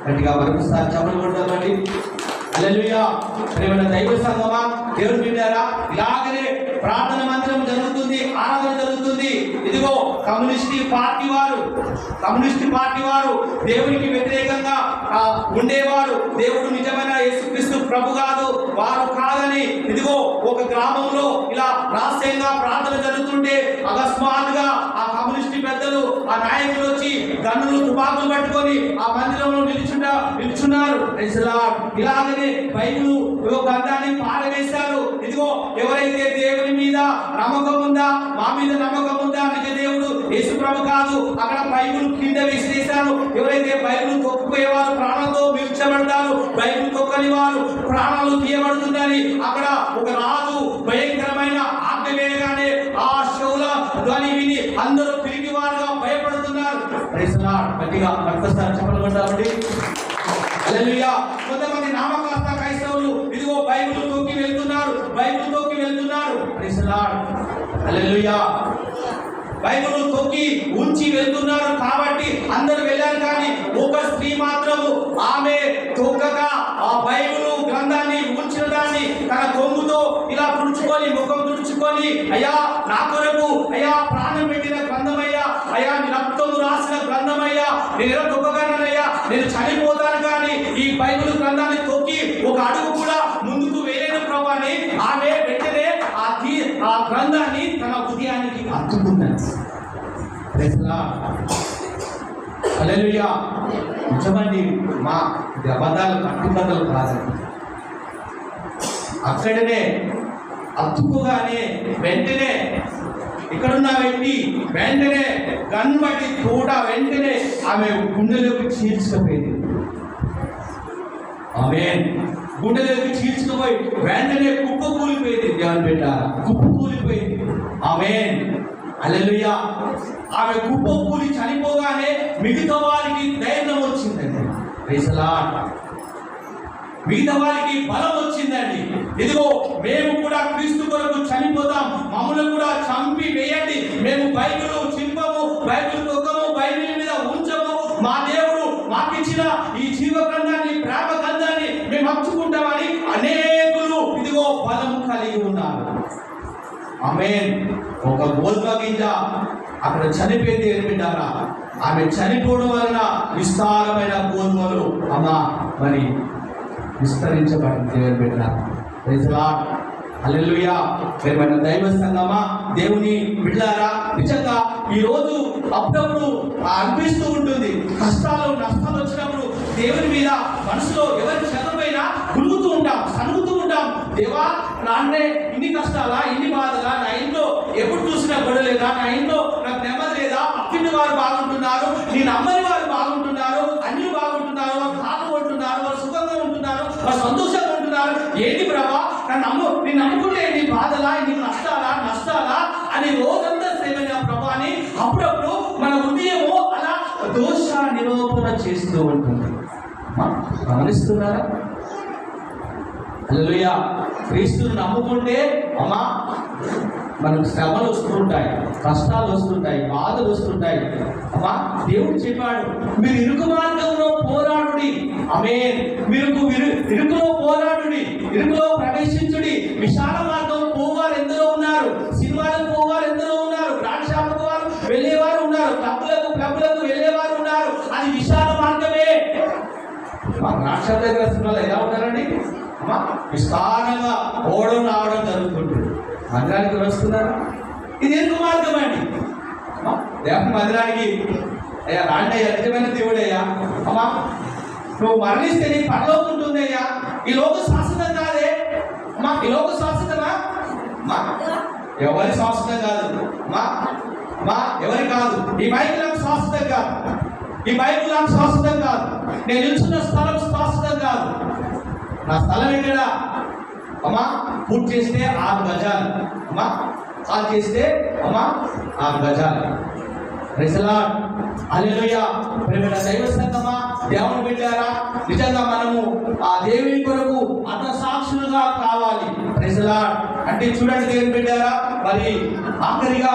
Speaker 1: గట్టిగా మరొకసారి చప్పట్లు కొట్టాలండి. హల్లెలూయా. ప్రేమ దైవ సంగమా, దేవుని బిడ్డారా, ఇలాగనే ప్రార్థన మందిరం జరుగుతుంది, ఆరాధన జరుగుతుంది. ఇదిగో కమ్యూనిస్ట్ పార్టీ వారు దేవునికి వ్యతిరేకంగా ఉండేవారు. దేవుడు నిజమైన యేసుక్రీస్తు ప్రభు కాదు, వారు కాదని ఇదిగో ఒక గ్రామంలో ఇలా రహస్యంగా ప్రార్థన జరుగుతుంటే అకస్మాత్తుగా ఆ కమ్యూనిస్ట్ పెద్దలు, ఆ నాయకులు వచ్చి గన్నులు, తుపాకులు పట్టుకొని ఆ మందిరంలో నిల్చున్నారు. ఇలాగనే బైబిల్ గ్రంథాన్ని పారవేశారు. ఇదిగో ఎవరైతే దేవుని మీద నమ్మకం ఉందా, మా మీద నమ్మకం ఉందా, నిజ దేవుడు యేసు ప్రభు కాదు, అక్కడ బైబిల్ కింద విసిరేశారు. ఎవరైతే బైబిల్ తొక్కుపోయేవారు ప్రాణంతో మిల్చబడతారు, బైబిల్ తొక్కని వారు ప్రాణాలు తీయబడుతుందని అక్కడ ఒక రాజు భయంకరమైన ఆజ్ఞ వేయగానే ఆ శౌల ధ్వని విని అందరూ పిరికి వారుగా భయపడుతున్నారు. Praise the lord. గట్టిగా మరొకసారి చప్పట్లు కొట్టాలండి. హల్లెలూయా. కొంతమంది నామకాస్త క్రైస్తవులు ఇదిగో బైబిల్ తొక్కి వెళ్తున్నారు. Praise the lord. హల్లెలూయా. బైబిల్ తొక్కి ఉంచి వెళ్తున్నారు కాబట్టి అందరూ వెళ్ళారు, కానీ ఒక స్త్రీ మాత్రము ఆమె తొక్కక ఆ బైబిల్ గ్రంథాన్ని ఉంచిన దాన్ని తన కొంగుతో ఇలా తుడుచుకొని, ముఖం తుడుచుకొని, అయ్యా నా కొరకు అయ్యా ప్రాణం పెట్టిన గ్రంథమయ్యా, అయ్యా నీ రక్తము రాసిన గ్రంథమయ్యా, నేను ఎలా తొక్కగలనయ్యా, నేను చనిపోతాను కానీ ఈ బైబిల్ గ్రంథాన్ని తొక్కి హల్లెలూయా. నిజమండి, మా అబద్ధాలు కట్టుకథలు కాదండి. అక్కడనే అతుకుగానే వెంటనే ఇక్కడున్న వ్యక్తి వెంటనే కన్బట్టి తోట వెంటనే ఆమె గుండెలోకి చీల్చుకుపోయింది. ఆమె గుండెలోకి చీల్చుకుపోయి వెంటనే కుప్ప కూలిపోయింది. దేవుని బిడ్డ కుప్ప కూలిపోయింది. ఆమె హల్లెలూయా. ఆమె కుప్ప కూలి చనిపోగానే మిగతా వారికి ధైర్యం వచ్చిందండి. Praise the lord. మిగతా వారికి బలం వచ్చిందండి. ఇదిగో మేము కూడా క్రీస్తు కొరకు చనిపోతాం, మమ్మల్ని కూడా చంపి వేయండి, మేము బైబిల్ చింపము, బైబిల్ తొక్కము, బైబిల్ మీద ఉంచము, మా దేవుడు మాకిచ్చిన ఈ జీవ గ్రంథాన్ని, ప్రేమ గ్రంథాన్ని మేము హత్తుకుంటామని అనేకులు ఇదిగో బలం కలిగి ఉన్నారు. ఆమేన్. ఒక గోధుమ గింజ అక్కడ చనిపోయింది. ఏమిటారా? ఆమె చనిపోవడం వలన విస్తారమైన గోధుమలు మరి విస్తరించబడింది. దేవుని బిడ్డ ప్రైజ్ ది లార్డ్. హల్లెలూయా. ప్రియమైన దైవ సంగమా, దేవుని బిడ్డలారా, నిజంగా ఈ రోజు అప్పుడప్పుడు అనిపిస్తూ ఉంటుంది, కష్టాలు నష్టాలు వచ్చినప్పుడు దేవుని మీద మనసులో ఎవరి చదవైనా గురుగుతూ ఉంటాం, సనుగుతూ ఉంటాం. దేవా, నాన్నే ఇన్ని కష్టాలా, ఇన్ని బాధలా, నా ఇంట్లో ఎప్పుడు చూసినా గొడవలేదా, నా ఇంట్లో నాకు నెమ్మది లేదా, పక్కింటి వారు బాగుంటున్నారు, నేను అమ్మని వారు బాగుంటున్నారు, అన్ని బాగుంటున్నారు, వాళ్ళు కాకుంటున్నారు, వాళ్ళు సుఖంగా ఉంటున్నారు, వాళ్ళు సంతోషంగా ఉంటున్నారు. ఏంటి ప్రభా, నేను నమ్ముకుంటే నీ బాధలా, నీ నష్టాలా అని రోజంతా శ్రమైన ప్రభా అని అప్పుడప్పుడు మన హృదయము అలా దోష నిరూపణ చేస్తూ ఉంటుంది. గమనిస్తున్నారా? హల్లెలూయా. క్రీస్తుని నమ్ముకుంటే మనకు శ్రమలు వస్తుంటాయి, కష్టాలు వస్తుంటాయి, బాధలు వస్తుంటాయి. దేవుడు చెప్పాడు, మీరు ఇరుకు మార్గంలో పోరాడుడి. ఆమేన్. మీరు ఇరుకులో పోరాడుడి, ఇరుకులో ప్రవేశించుడి. విశాల మార్గం పోవారు ఎందరో ఉన్నారు, సినిమాలకు పోవారు ఎందరో ఉన్నారు, బ్రాండ్ షాపులకు వారు వెళ్ళేవారు ఉన్నారు, క్లబ్లకు వెళ్ళేవారు ఉన్నారు. అది విశాల మార్గమే. బ్రాండ్ షాప్ దగ్గర సినిమాలు ఎలా ఉంటారండి? విస్తారంగా పోవడం రావడం జరుగుతుంటుంది. మందిరానికి వస్తున్నారు. ఇది ఎందుకు మార్గం అండి? దేవుని మందిరానికి అయ్యా రాండి, నిజమైన దేవుడయ్యా, నువ్వు మరణిస్తే నీ పరలోకం ఉంటుంది అయ్యా. ఈ లోక శాశ్వతం కాదే. ఈ లోక శాశ్వతమా? ఎవరి శాశ్వతం కాదు. ఎవరి కాదు. ఈ బైబిల్ నాకు శాశ్వతం కాదు, ఈ బైబిల్ నాకు శాశ్వతం కాదు, నేను నిల్చున్న స్థలం శాశ్వతం కాదు. నా స్థలం ఎక్కడ? పూర్తి చేస్తే 6 గజాలు, కాల్ చేస్తే 6 గజాలు. Praise the lord. హల్లెలూయా. ప్రియమైన దైవ సంగమా, దేవుని బిడ్డలారా, నిజంగా మనము ఆ దేవుని కొరకు సాక్షులుగా కావాలి. Praise the lord. అంటే చూడండి దేవుని బిడ్డలారా, మరి ఆఖరిగా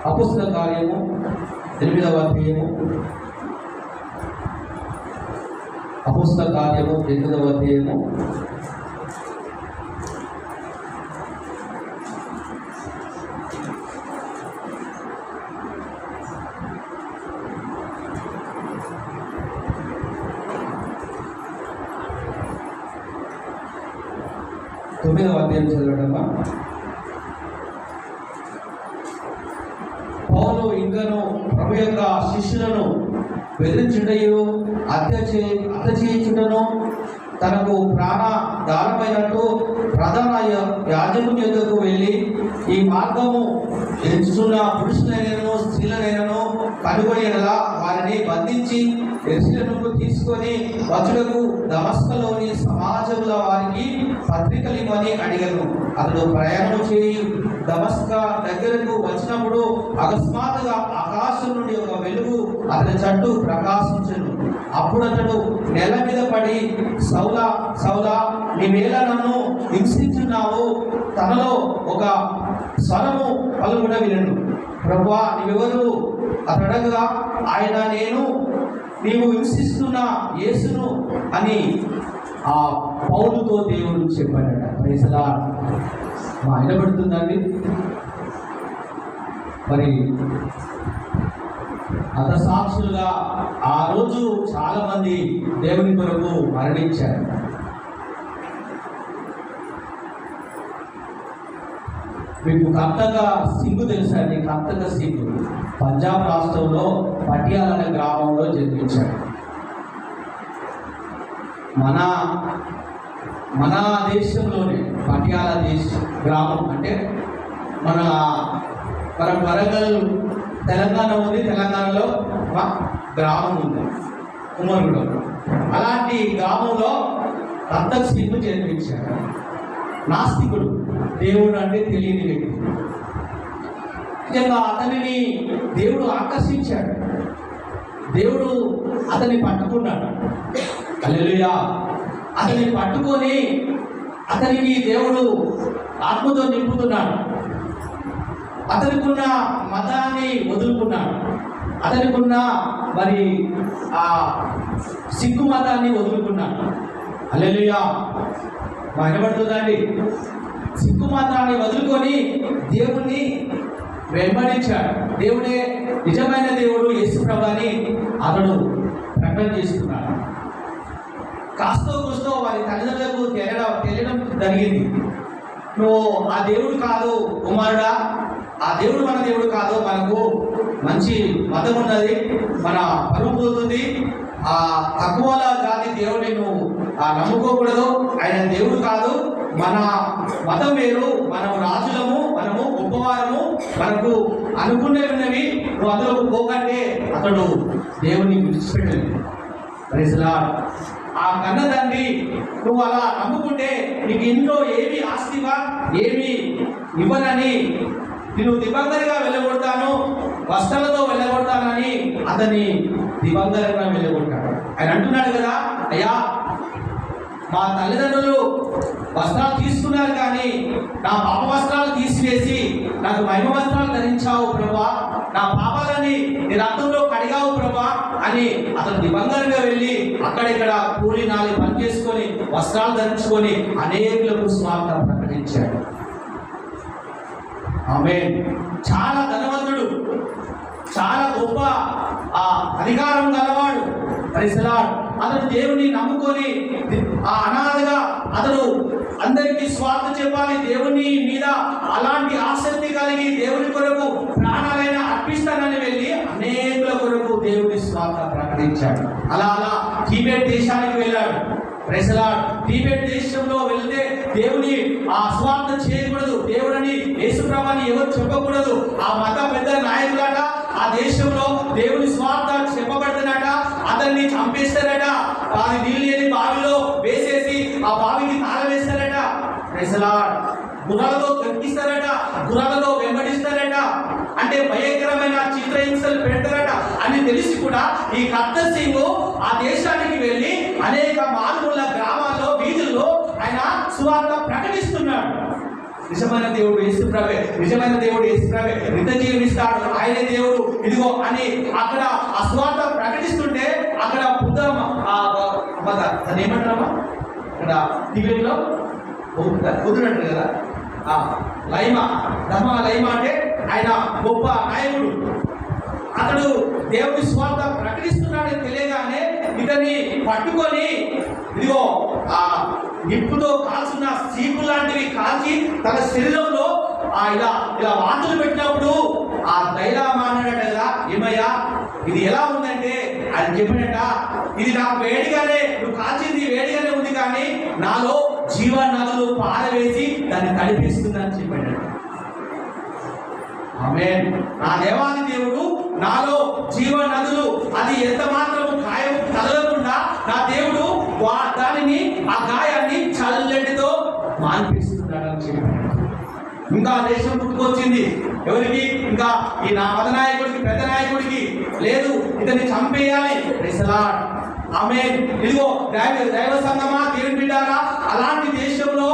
Speaker 1: అపోస్తల కార్యము 8వ అధ్యాయము, అపోస్తల కార్యము 8వ అధ్యాయము 9వ అధ్యాయం చదవడమా? పౌలు ఇంకను ప్రభు యొక్క శిష్యులను బెదిరించుటయు హత్య చేయించుటను తనకు ప్రాణదానమైనట్టు ప్రధాన యాజకుని యొద్దకు వెళ్ళి, ఈ మార్గము ఎంచుతున్న పురుషులైనను స్త్రీలనైనను కనుగొనేలా వారిని బంధించి యెరూషలేముకు తీసుకొని వచ్చుటకు దమస్కలోని సమాజముల వారికి పత్రికలు ఇవ్వని అడిగను. అతడు ప్రయాణం చేయి దమస్క దగ్గరకు వచ్చినప్పుడు అకస్మాత్తుగా ఆకాశం నుండి ఒక వెలుగు అతని చుట్టూ ప్రకాశించెను. అప్పుడు అతడు నేల మీద పడి, సౌలా సౌలా, నీవేళ నన్ను హింసించున్నావు? తనలో ఒక స్వరము పలుకుట వినను. ప్రభువా, నీవెవరు? అతడగా ఆయన, నేను నీవు హింసిస్తున్న యేసును అని ఆ పౌలుతో దేవుడు చెప్పాడట. Praise the Lord. వినబడుతుందండి? మరి హతసాక్షులుగా ఆ రోజు చాలా మంది దేవుని కొరకు మరణించారు. మీకు కర్తక సింగ్ తెలుసా అండి? కర్తక సింగ్ పంజాబ్ రాష్ట్రంలో పటియాలా అనే గ్రామంలో జన్మించాడు. మన దేశంలోనే పటియాలా గ్రామం అంటే మన వరంగల్ తెలంగాణ ఉంది, తెలంగాణలో ఒక గ్రామం ఉంది ఉమ్మర్గూడెం. అలాంటి గ్రామంలో కర్తక సింగ్ జన్మించాడు. నాస్తికుడు, దేవుడు అంటే తెలియని వ్యక్తి. నిజంగా అతనిని దేవుడు ఆకర్షించాడు, దేవుడు అతన్ని పట్టుకున్నాడు. హల్లెలూయా. అతన్ని పట్టుకొని అతనికి దేవుడు ఆత్మతో నింపుతున్నాడు. అతనికున్న మతాన్ని వదులుకున్నాడు. అతనికున్న మరి ఆ సిగ్గు మతాన్ని వదులుకున్నాడు. హల్లెలూయా. వినబడుతుందండి? సిగ్గు మతాన్ని వదులుకొని దేవుణ్ణి వెంబడించాడు. దేవుడే నిజమైన దేవుడు యేసు ప్రభువుని అతడు ప్రకటన చేసుకున్నాడు. కాస్తో కూస్తో వారి తల్లిదండ్రులకు తెలియడం జరిగింది. నువ్వు ఆ దేవుడు కాదు కుమారుడా, ఆ దేవుడు మన దేవుడు కాదు, మనకు మంచి మతం ఉన్నది, మన పరువు పోతుంది, ఆ తక్కువ జాతి దేవుడిని నువ్వు నమ్ముకోకూడదు, ఆయన దేవుడు కాదు, మన మతం వేరు, మనము రాజులము, మనము గొప్పవారము, మనకు అనుకునేవి ఉన్నవి, నువ్వు అందులోకి పోకంటే అతడు దేవుని విడిచిపెట్టలేదు. Praise lord. ఆ కన్న తండ్రి నువ్వు అలా నమ్ముకుంటే నీకు ఇంట్లో ఏమి ఆస్తివా ఏమి ఇవ్వనని నేను దివంగరంగా వెళ్ళగొడతాను, వస్త్రాలతో వెళ్ళగొడతానని అతన్ని దివంగరంగా వెళ్ళగొట్టాడు. ఆయన అంటున్నాడు కదా, అయ్యా మా తల్లిదండ్రులు వస్త్రాలు తీసుకున్నారు కానీ నా పాప వస్త్రాలు తీసివేసి నాకు మహిమ వస్త్రాలు ధరించావు ప్రభా, నా పాపాలని నీ రక్తంలో కడిగావు ప్రభా అని అతను దివంగరంగా వెళ్ళి అక్కడిక్కడ కూలి నాలి పని చేసుకొని వస్త్రాలు ధరించుకొని అనేకులకు స్వార్థ ప్రకటించాడు. ఆమేన్. చాలా ధనవంతుడు, చాలా గొప్ప అధికారం గలవాడు. Praise lord. అతడు దేవుని నమ్ముకొని అనాథగా అతడు అందరికీ స్వార్థ చెప్పాలి, దేవుని మీద అలాంటి ఆసక్తి కలిగి దేవుని కొరకు ప్రాణాలైనా అర్పిస్తానని వెళ్ళి అనేకుల కొరకు దేవుని స్వార్థ ప్రకటించాడు. అలా టిబెట్ దేశానికి వెళ్ళాడు. Praise lord. టిబెట్ దేశంలో వెళ్తే దేవుని స్వార్థ చేయకూడదు, దేవుడని యేసు ప్రభువుని ఎవరు చెప్పకూడదు. ఆ మత పెద్ద నాయకులట ఆ దేశంలో దేవుని స్వార్థ చెప్పబడుతున్నట, అతన్ని చంపేస్తారట, అది నీళ్ళు లేని బావిలో వేసేసి ఆ బావికి తాళం వేస్తారట. Praise lord. గుర్రాలతో కక్కిస్తారట, గుర్రాలతో వెంబడిస్తారట, అంటే భయంకరమైన చిత్రహింసలు పెడతారట అని తెలిసి కూడా ఈ కర్తక్ సింగ్ ఆ దేశానికి వెళ్ళి అనేక మారుమూల గ్రామాల్లో వీధుల్లో ఆయన సువార్త ప్రకటిస్తున్నాడు. నిజమైన దేవుడు యేసు ప్రభువే, నిజమైన దేవుడు యేసు ప్రభువే, నిత్య జీవిస్తాడు, ఆయనే దేవుడు ఇదిగో అని అక్కడ ఆ సువార్త ప్రకటిస్తుంటే అక్కడ దాన్ని ఏమంటారమ్మా అక్కడ టిబెట్లో కుదిరట్టు కదా, లైమా లైమా అంటే ఆయన గొప్ప నాయకుడు. అతడు దేవుని స్వార్థ ప్రకటిస్తున్నాడని తెలియగానే ఇతన్ని పట్టుకొని ఇదిగో ఆ నిప్పుతో కాల్చిన సీపు లాంటివి కాల్చి తన శరీరంలో ఇలా వాంతులు పెట్టినప్పుడు ఆ దైలామా అన్నాడట కదా, ఏమయ్యా ఇది ఎలా ఉందంటే ఆయన చెప్పినట, ఇది నాకు వేడిగానే, నువ్వు కాల్చింది వేడిగానే ఉంది కానీ నాలో జీవనదులు పారవేసి దాన్ని తడిపిస్తుందని చెప్పాడు. ఆమేన్. నా దేవాది దేవుడు నాలో జీవనదులు, అది ఎంత మాత్రం గాయం తగలకుండా నా దేవుడు దానిని ఆ గాయాన్ని చల్లటితో మాన్పిస్తున్నాడని చెప్పాడు. ఇంకా దేశం పుట్టుకొచ్చింది ఎవరికి? ఇంకా ఈ నా మతనాయకుడికి, పెద్ద నాయకుడికి లేదు, ఇతన్ని చంపేయాలి. Praise Lord. ఆమేన్. ఇదిగో దైవ సంగమా, దేవుని బిడ్డారా, అలాంటి దేశంలో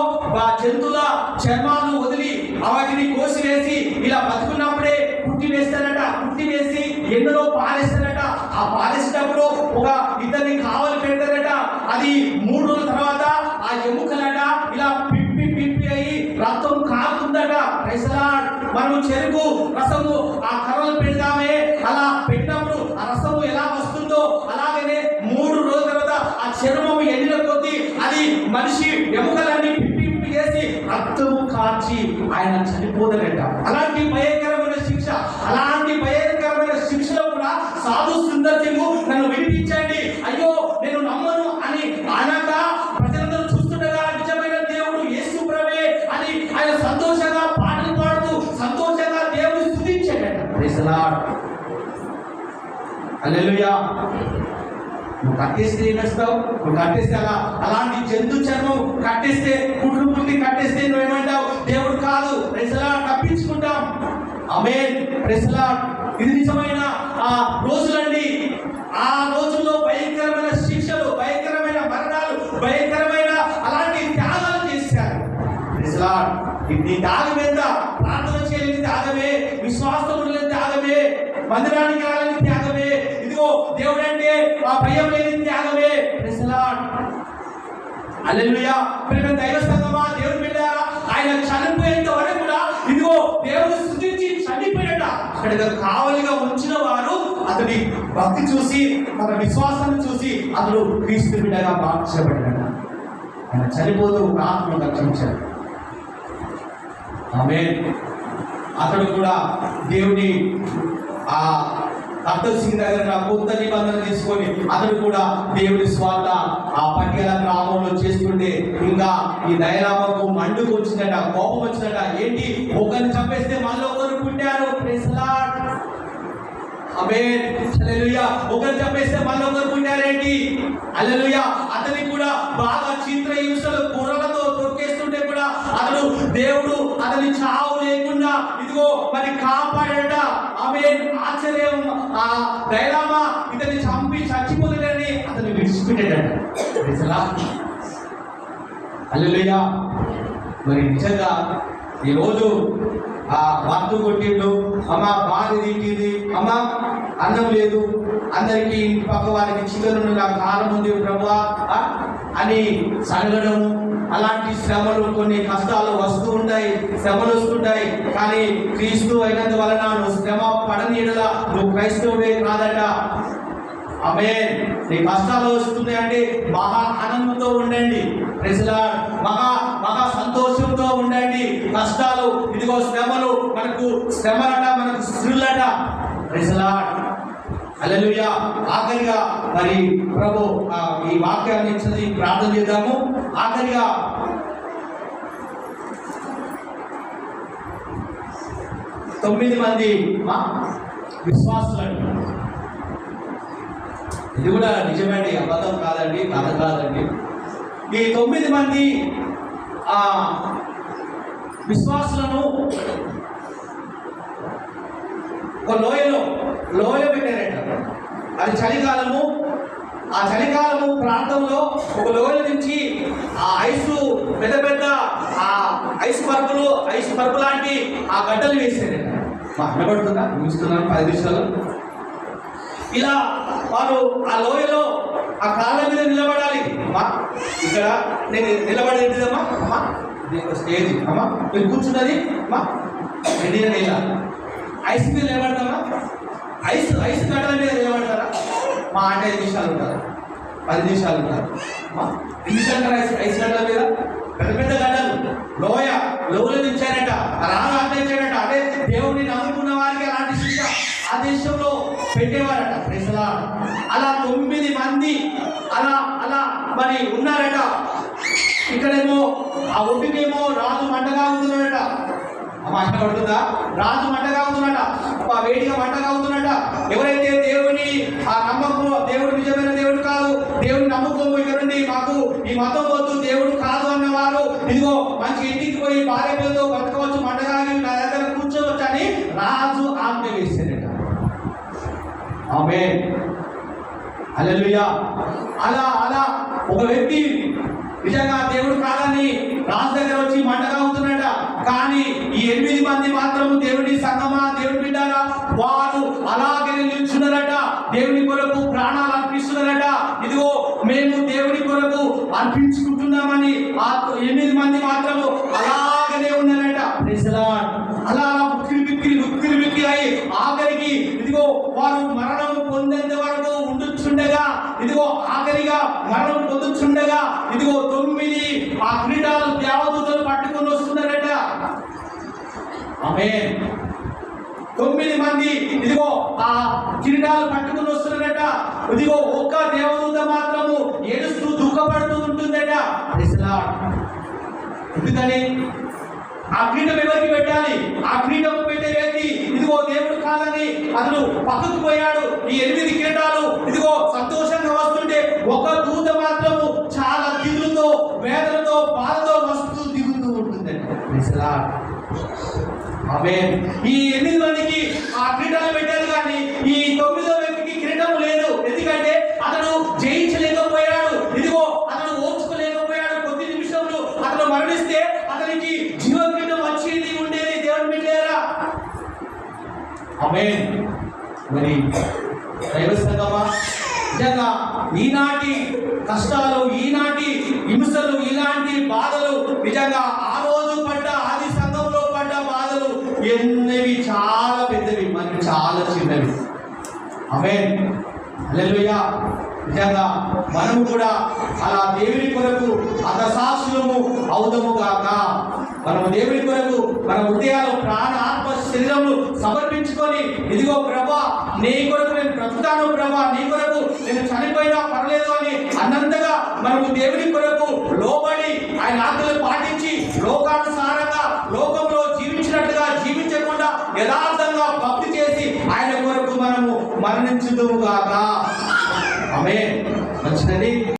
Speaker 1: జంతువుల చర్మాలు వదిలి వాటిని కోసివేసి ఇలా బతుకున్నప్పుడే పుట్టి వేస్తారట, పుట్టి వేసి ఎండలో పారేస్తారట. ఆ పారేసేటప్పుడు ఒక ఇద్దరిని కావలి పెడతారట. అది 3 రోజుల తర్వాత ఆ ఎముకలట ఇలా పిప్పి అయ్యి రక్తం కారుతుందట. Praise lord. మనము చెరుకు రసము ఆ సాధు సుందర్ సింగ్ నన్ను విడిపించండి, అయ్యో నేను నమ్మను అని అనక ప్రజలందరూ చూస్తుండగా నిజమైన దేవుడు యేసు ప్రభువే అని ఆయన సంతోషంగా పాటలు పాడుతూ సంతోషంగా దేవుని స్తుతించాడట. Praise the lord. హల్లెలూయా. నువ్వు కట్టేస్తే ఏమేస్తావు? నువ్వు కట్టేస్తే అలాంటి జంతు చర్మం కట్టేస్తే కుట్లు పుట్టి కట్టేస్తే నువ్వేమంటావు? దేవుడు కాదు. Praise the Lord. తప్పించుకుంటాం. ఆమేన్. Praise the Lord. ఇది నిజమైన ఆ రోజులండి. ఆ రోజుల్లో భయంకరమైన శిక్షలు, భయంకరమైన మరణాలు, భయంకరమైన అలాంటి త్యాగాలు చేశారు. Praise the lord. నీ త్యాగం ఎంత? ప్రార్థన చేయలేని త్యాగమే, విశ్వాసం లేని త్యాగమే, మందిరానికి రాలేని త్యాగమే, ఇదిగో దేవుడు అంటే ఆ భయం లేని త్యాగమే. Praise the lord. హల్లెలూయా. ప్రియమైన దైవ సంగమా, దేవుని బిడ్డలారా, ఆయన చనిపోయేంత వరకు కూడా ఇదిగో దేవుని స్తుతించి చనిపోయాడ. అక్కడ కావలిగా ఉంచిన వారు అతడి భక్తి చూసి, తన విశ్వాసాన్ని చూసి అతడు క్రీస్తు బిడ్డగా మార్చబడ్డాడు. ఆయన చనిపోతూ ఆత్మను రక్షించాడు. ఆమేన్. అతడు కూడా దేవుని ఆ అబ్దుల్ సింగ్ దగ్గర కొత్త నిబంధన తీసుకొని అతడు కూడా దేవుని స్వార్థ ఆ పట్టికల గ్రామంలో చేస్తుంటే ఇంకా ఈ దయరామకు మండుకు వచ్చిందట, కోపం వచ్చిందట. ఏంటి, ఒకరిని చంపేస్తే మళ్ళీ ఒకరు పుట్టారు. Praise the lord. ఆమేన్. హల్లెలూయా. ఒకరు చంపేస్తే మళ్ళీ ఒకరు పుట్టారేంటి? హల్లెలూయా. అతనికి కూడా బాగా చిత్రహింసలు కుర్రలతో తొక్కేస్తుంటే కూడా అతడు దేవుడు అతని చావు లేకుండా ఇదిగో మరి కాపాడట. ఆమేన్. ఆశ్చర్యం. ఆ దైలామా ఇతన్ని చంపి చచ్చిపోలేదని అతన్ని విడిచిపెట్టాడట. Praise the lord. హల్లెలూయా. మరి నిజంగా ఈరోజు ఆ భర్త కొట్టిండు, అమ్మ భార్య తిట్టింది, అమ్మ అన్నం లేదు, అందరికీ పక్క వారికి చికెన్ నాకు కాలం ఉంది ప్రభువా అని సనగడము, అలాంటి శ్రమలు కొన్ని కష్టాలు వస్తూ ఉంటాయి, శ్రమలు వస్తుంటాయి. కానీ క్రీస్తు అయినందు వలన నువ్వు శ్రమ పడనీడలా నువ్వు క్రైస్తవుడే కాదట. ఆమేన్. నీ కష్టాలు వస్తున్నాయి అంటే మహా ఆనందంతో ఉండండి. Praise the lord. మహా సంతోషంతో ఉండండి. కష్టాలు ఇదిగో శ్రమలు, మనకు శ్రమలట, మనకు శ్రీలట. Praise the lord. హల్లెలూయా. ఆఖరిగా మరి ప్రభు ఈ వాక్యాన్ని ఇచ్చి ప్రార్థన చేద్దాము. ఆఖరిగా తొమ్మిది మంది విశ్వాసులండి. ఇది కూడా నిజమండి, అబద్ధం కాదండి, కథ కాదండి. ఈ 9 మంది విశ్వాసులను ఒక లోయ పెట్టారట. అది చలికాలము. ఆ చలికాలము ప్రాంతంలో ఒక లోయ నుంచి ఆ పెద్ద పెద్ద ఆ ఐస్ పరుపు లాంటి ఆ గడ్డలు వేసారట. అనబడుతుందా? చూస్తున్నాను 10 నిమిషాలు. ఇలా వారు ఆ లోయలో ఆ కాళ్ళ మీద నిలబడాలి. అమ్మా ఇక్కడ నేను నిలబడేదిదమ్మా, అమ్మా స్టేజ్, అమ్మా మీరు కూర్చున్నది అమ్మా రెడీ. ఇలా ఐస్ మీద నిలబడతామా? ఐస్ గడ్డల మీద నిలబడతారా? మా అంటే 5 నిమిషాలు ఉంటారు, 10 నిమిషాలు ఉంటారు. అమ్మా 2 నిమిషాలు ఐస్ గడ్డల మీద పెద్ద పెద్ద గడ్డలు లోయలో దించారట, రాగా అందించారట. అంటే దేవుడిని నమ్ముకున్న వారికి అలాంటి శిక్ష ఆ దేశంలో పెట్టేవారట. Praise the lord. అలా 9 మంది అలా మరి ఉన్నారట. ఇక్కడేమో ఆ ఒడ్డుకేమో రాజు మంటగా ఉంటున్నాడట. మాట పడుతుందా? రాజు మంటగా అవుతున్నట, వేడిగా మంటగా అవుతున్నట. ఎవరైతే దేవుని ఆ నమ్మకం, దేవుడు నిజమైన దేవుడు కాదు, దేవుని నమ్మకము ఇక్కడ నుండి మాకు ఈ మతం వద్దు, దేవుడు కాదు అన్నవారు ఇదిగో మంచి ఇంటికి పోయి భార్య పిల్లలతో బతకవచ్చు, మంటగా నా దగ్గర కూర్చోవచ్చు అని రాజు ఆజ్ఞ వేశాడట. ఆమేన్. హల్లెలూయా. అలా ఒక వ్యక్తి నిజంగా దేవుడు కాదని రాజు దగ్గర వచ్చి మంటగా అవుతున్నట. కానీ ఈ 8 మంది మాత్రం దేవుని సంగమా, దేవుని బిడ్డారా, వారు అలాగే నిల్చున్నారట. దేవుని కొరకు ప్రాణాలు అర్పిస్తున్నారట. ఇదిగో మేము దేవుని కొరకు అర్పించుకుంటున్నామని ఆ 8 మంది మాత్రము అలాగనే ఉన్నారట. Praise the lord. అలా ఉక్కిరి బిక్కిరి అయి ఆఖరికి ఇదిగో వారు మరణం పొందేంత వరకు ఉండుచుండగా, ఇదిగో ఆఖరిగా మరణం పొందుచుండగా ఇదిగో 9 ఆ కిరీటాలు దేవదూతలు పట్టుకొని వస్తున్నారట. ఆమేన్. 9 మంది ఇదిగో ఆ ఆ కిరీటాలు పట్టుకుని వస్తున్నారట. ఇదిగో ఒక్క దేవదూత మాత్రము ఏడుస్తూ దుఃఖపడుతూ ఉంటుందట. Praise the lord. ఎందుకని? ఆ కిరీటం ఎవరికి పెట్టాలి? ఆ కిరీటం పెట్టే వ్యక్తి ఇదిగో దేవుడు కాదని అతను పక్కకు పోయాడు. ఈ 8 కిరీటాలు ఇదిగో సంతోషంగా వస్తుంటే ఒక దూత మాత్రము చాలా దిగులుతో, వేదనతో, బాధతో వస్తూ దిగుతూ ఉంటుందండి. Praise the lord. ఆమేన్. ఈ 8 మందికి ఆ కిరీటాలు పెట్టారు, కానీ ఈ 9వ వ్యక్తికి కిరీటం లేదు. ఎందుకంటే అతను జయించలేకపోయాడు. ఇదిగో అతను ఓర్చుకోలేకపోయాడు. కొద్ది నిమిషంలో అతను మరణిస్తే అతనికి జీవ కిరీటం వచ్చేది ఉండేది. దేవుని బిడ్డలారా, ఆమేన్. మరి దైవ సంగమా, నిజంగా ఈనాటి కష్టాలు, ఈనాటి హింసలు, ఇలాంటి బాధలు నిజంగా ఆ రోజు పడ్డ, ఆది సంఘంలో పడ్డ బాధలు ఎన్నవి చాలా పెద్దవి, మనకి చాలా చిన్నవి. ఆమేన్. హల్లెలూయా. నిజంగా మనము కూడా అలా దేవుని కొరకు అతసాక్షులము అవుదము గాక. మనము దేవుని కొరకు మన హృదయాలు, ప్రాణ, ఆత్మ, శరీరములు సమర్పించుకొని ఇదిగో ప్రభా నీ కొరకు నేను బ్రతుకుతాను, ప్రభా నీ కొరకు నేను చనిపోయినా పర్లేదు అని అన్నంతగా మనము దేవుని కొరకు లోబడి ఆయన ఆజ్ఞలు పాటించి లోకానుసారంగా లోకంలో జీవించినట్టుగా జీవించకుండా యథార్థంగా భక్తి చేసి ఆయన కొరకు మనము మరణించుదుము గాక. ఆమేన్. మంచిదండి.